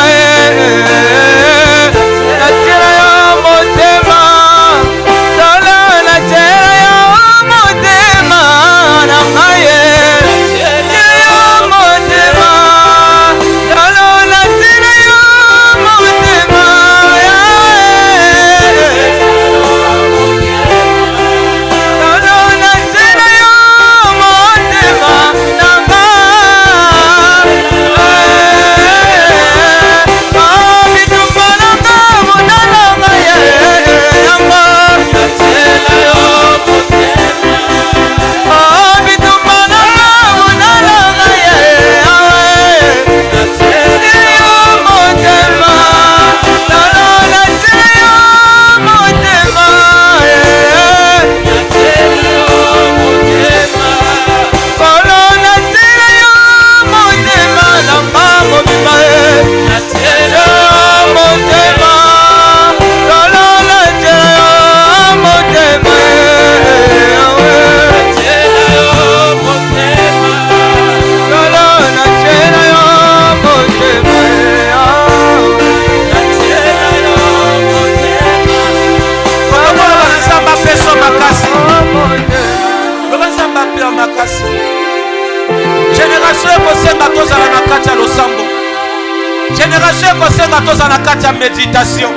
Génération kosenga toza na kati ya méditation.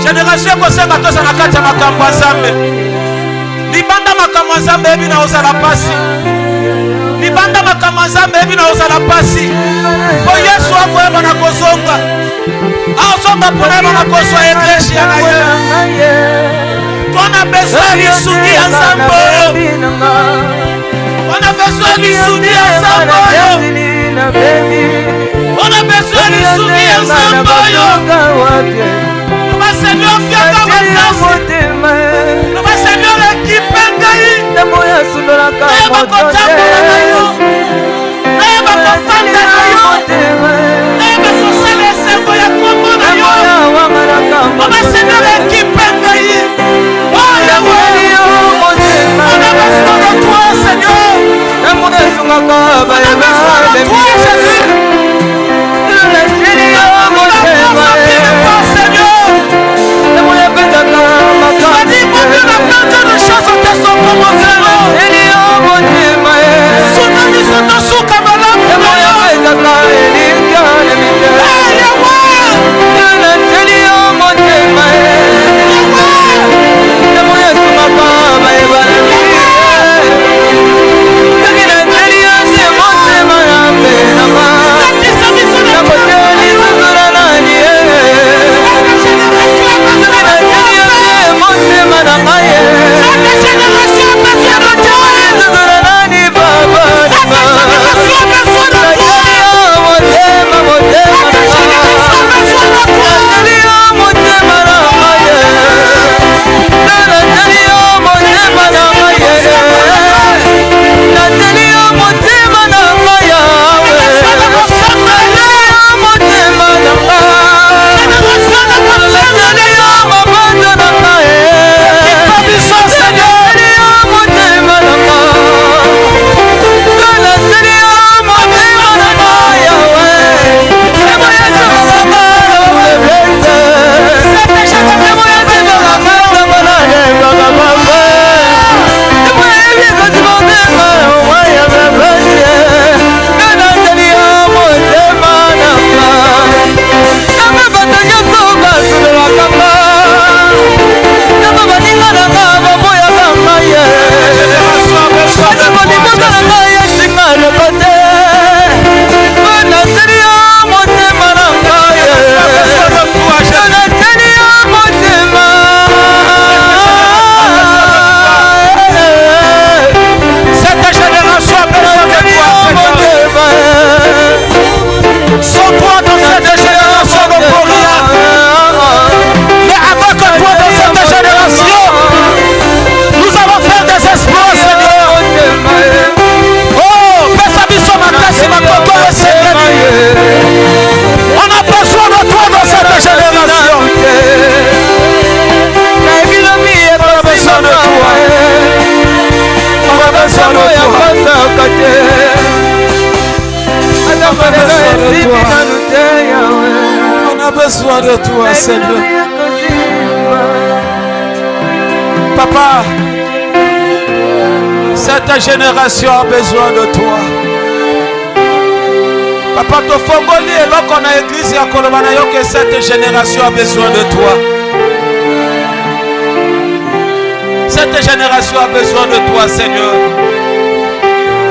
Génération kosenga toza na kati ya makambo ya Nzambe. Libanda makambo ya Nzambe ebi na ozala pasi. Libanda makambo ya Nzambe ebi na ozala pasi. Po Yesu akoyeba na kozonga. Azonga pona na kozwa eglise ya ye. On a besoin du soutien ensemble. On a besoin du soutien ensemble. On a besoin du soutien ensemble. Seigneur, Seigneur, équipe besoin de toi, Seigneur. Papa, cette génération a besoin de toi. Papa, tu fongoli et là qu'on a église à Kolomanayo que cette génération a besoin de toi. Cette génération a besoin de toi, Seigneur.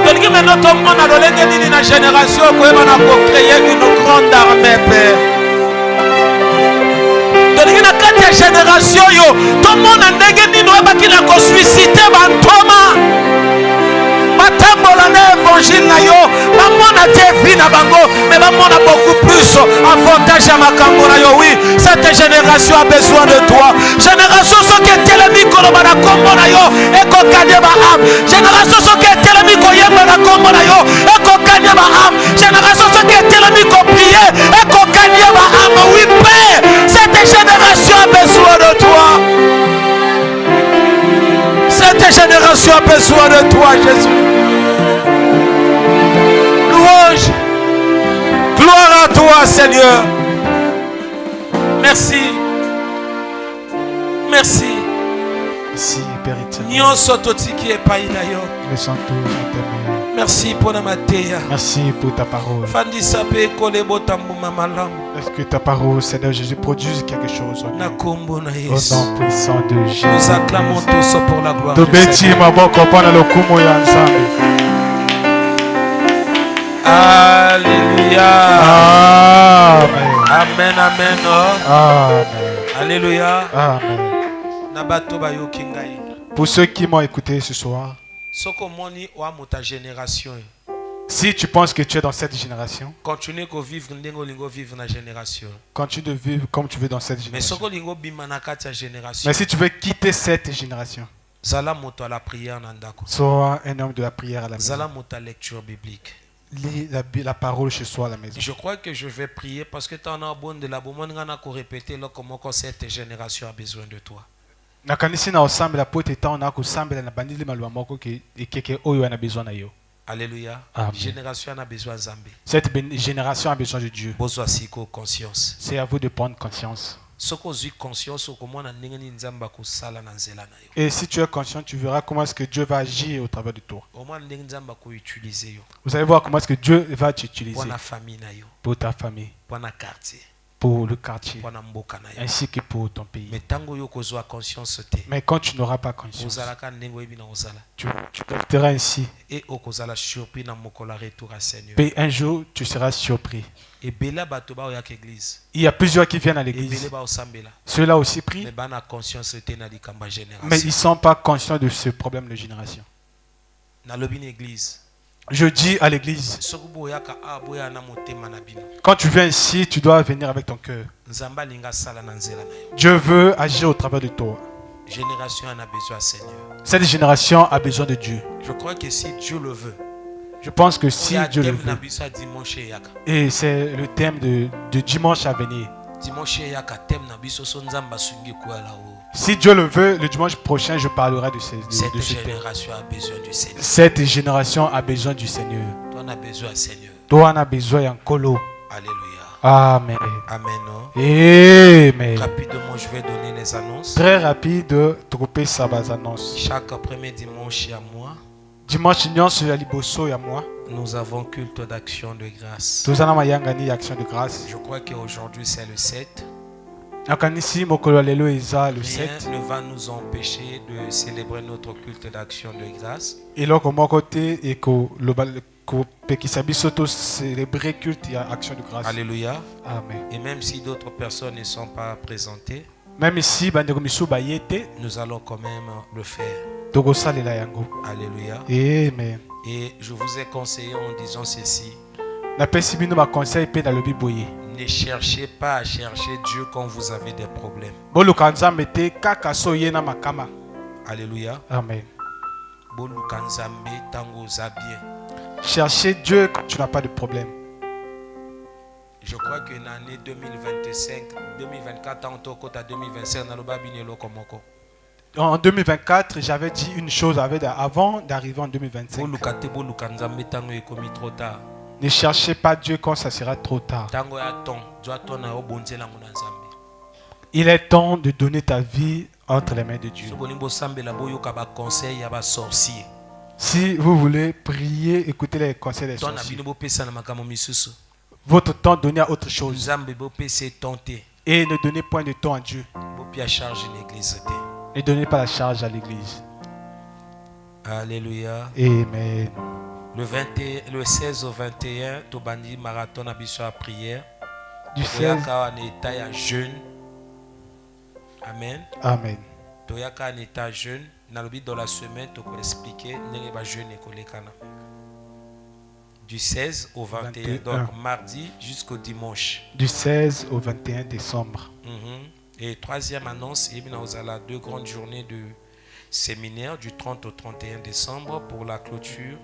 Donc maintenant, tout le monde a donné une génération qui va créer une grande armée, Père. Donc la génération, tout le monde a donné une suscité Bantoma. Batambola na évangile na yo, bamona te vie na bango, mais bamona beaucoup plus avantage à makambo na yo. Oui, cette génération a besoin de toi. Génération so ke telemi koloba na kombo na yo, eko kanye ba âme. Génération so ke telemi ko yemba na kombo na yo, eko kanye ba âme. Génération so ke telemi ko prier, eko kanye ba âme. Oui, Père, cette génération a besoin de toi. Cette génération a besoin de toi, Jésus. Louange, gloire à toi, Seigneur. Merci. Merci. Merci, Père éternel. Merci pour la matéria. Merci pour ta parole. Est-ce que ta parole, Seigneur Jésus, produit quelque chose au nom puissant de Jésus. Nous acclamons tous pour la gloire. Alléluia. Amen. Amen, amen. Amen. Alléluia. Amen. Na Pour ceux qui m'ont écouté ce soir, si tu penses que tu es dans cette génération, continue de vivre dans génération. Continue de vivre comme tu veux dans cette génération. Mais si tu veux quitter cette génération, sois un homme de la prière à la maison. Lis la parole chez soi à la maison. Je crois que je vais prier parce que tu en as bon de la bonne répéter comment cette génération a besoin de toi. Alléluia. Génération a besoin de Zambé. Cette génération a besoin de Dieu. Conscience. C'est à vous de prendre conscience. Et si tu es conscient, tu verras comment est-ce que Dieu va agir au travers de toi. Vous allez voir comment est-ce que Dieu va t'utiliser pour ta famille, pour le quartier, ainsi que pour ton pays. Mais quand tu n'auras pas conscience, tu resteras ainsi. Et un jour, tu seras surpris. Il y a plusieurs qui viennent à l'église. Ceux-là aussi prient. Mais ils ne sont pas conscients de ce problème de génération. Je dis à l'église, quand tu viens ici, tu dois venir avec ton cœur. Dieu veut agir au travers de toi. Cette génération a besoin de Dieu. Je crois que si Dieu le veut, je pense que si Dieu le veut, et c'est le thème de dimanche à venir. Si Dieu le veut, le dimanche prochain, je parlerai de ce thème. Cette génération a besoin du Seigneur. Toi, on a besoin d'un colo. Alléluia. Amen. Amen. Amen. Rapidement, je vais donner les annonces. Très rapide, trouper ça les annonces. Chaque premier dimanche à moi. Dimanche à moi. Nous avons culte d'action de grâce. Je crois qu'aujourd'hui c'est le 7. Rien ne va nous empêcher de célébrer notre culte d'action de grâce. Alléluia. Amen. Et même si d'autres personnes ne sont pas présentées, même ici, nous allons quand même le faire. Alléluia. Amen. Et je vous ai conseillé en disant ceci. Ne cherchez pas à chercher Dieu quand vous avez des problèmes. Alléluia. Amen. Cherchez Dieu quand tu n'as pas de problème. Je crois que l'année 2025, 2024, en 2025, en 2024, j'avais dit une chose avant d'arriver en 2025. Ne cherchez pas Dieu quand ça sera trop tard. Il est temps de donner ta vie entre les mains de Dieu. Si vous voulez prier, écoutez les conseils des sorciers. Votre temps donné à autre chose. Et ne donnez point de temps à Dieu. Ne donnez pas la charge à l'église. Alléluia. Amen. Le 16 au 21, Tobandi marathon à Bissau à prière. Du 16 en état jeune. Amen. Amen. Toyaka en état jeune. Dans la semaine, tu peux expliquer jeune du 16 au 21, donc mardi jusqu'au dimanche. Du 16 au 21 décembre. Et troisième annonce, il y a 2 grandes journées de séminaire du 30 au 31 décembre pour la clôture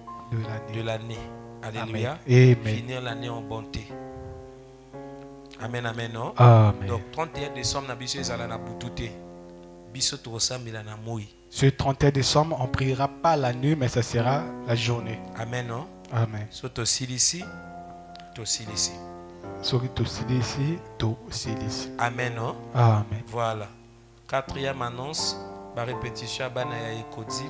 de l'année. Alléluia. Amen. Finir l'année en bonté. Amen, amen, non? Amen. Donc 31 décembre, ce 31 décembre, on ne priera pas la nuit, mais ça sera la journée. Amen, non? Amen. Amen, non? Amen. Voilà. Quatrième annonce, la répétition à Banaya Ekodi.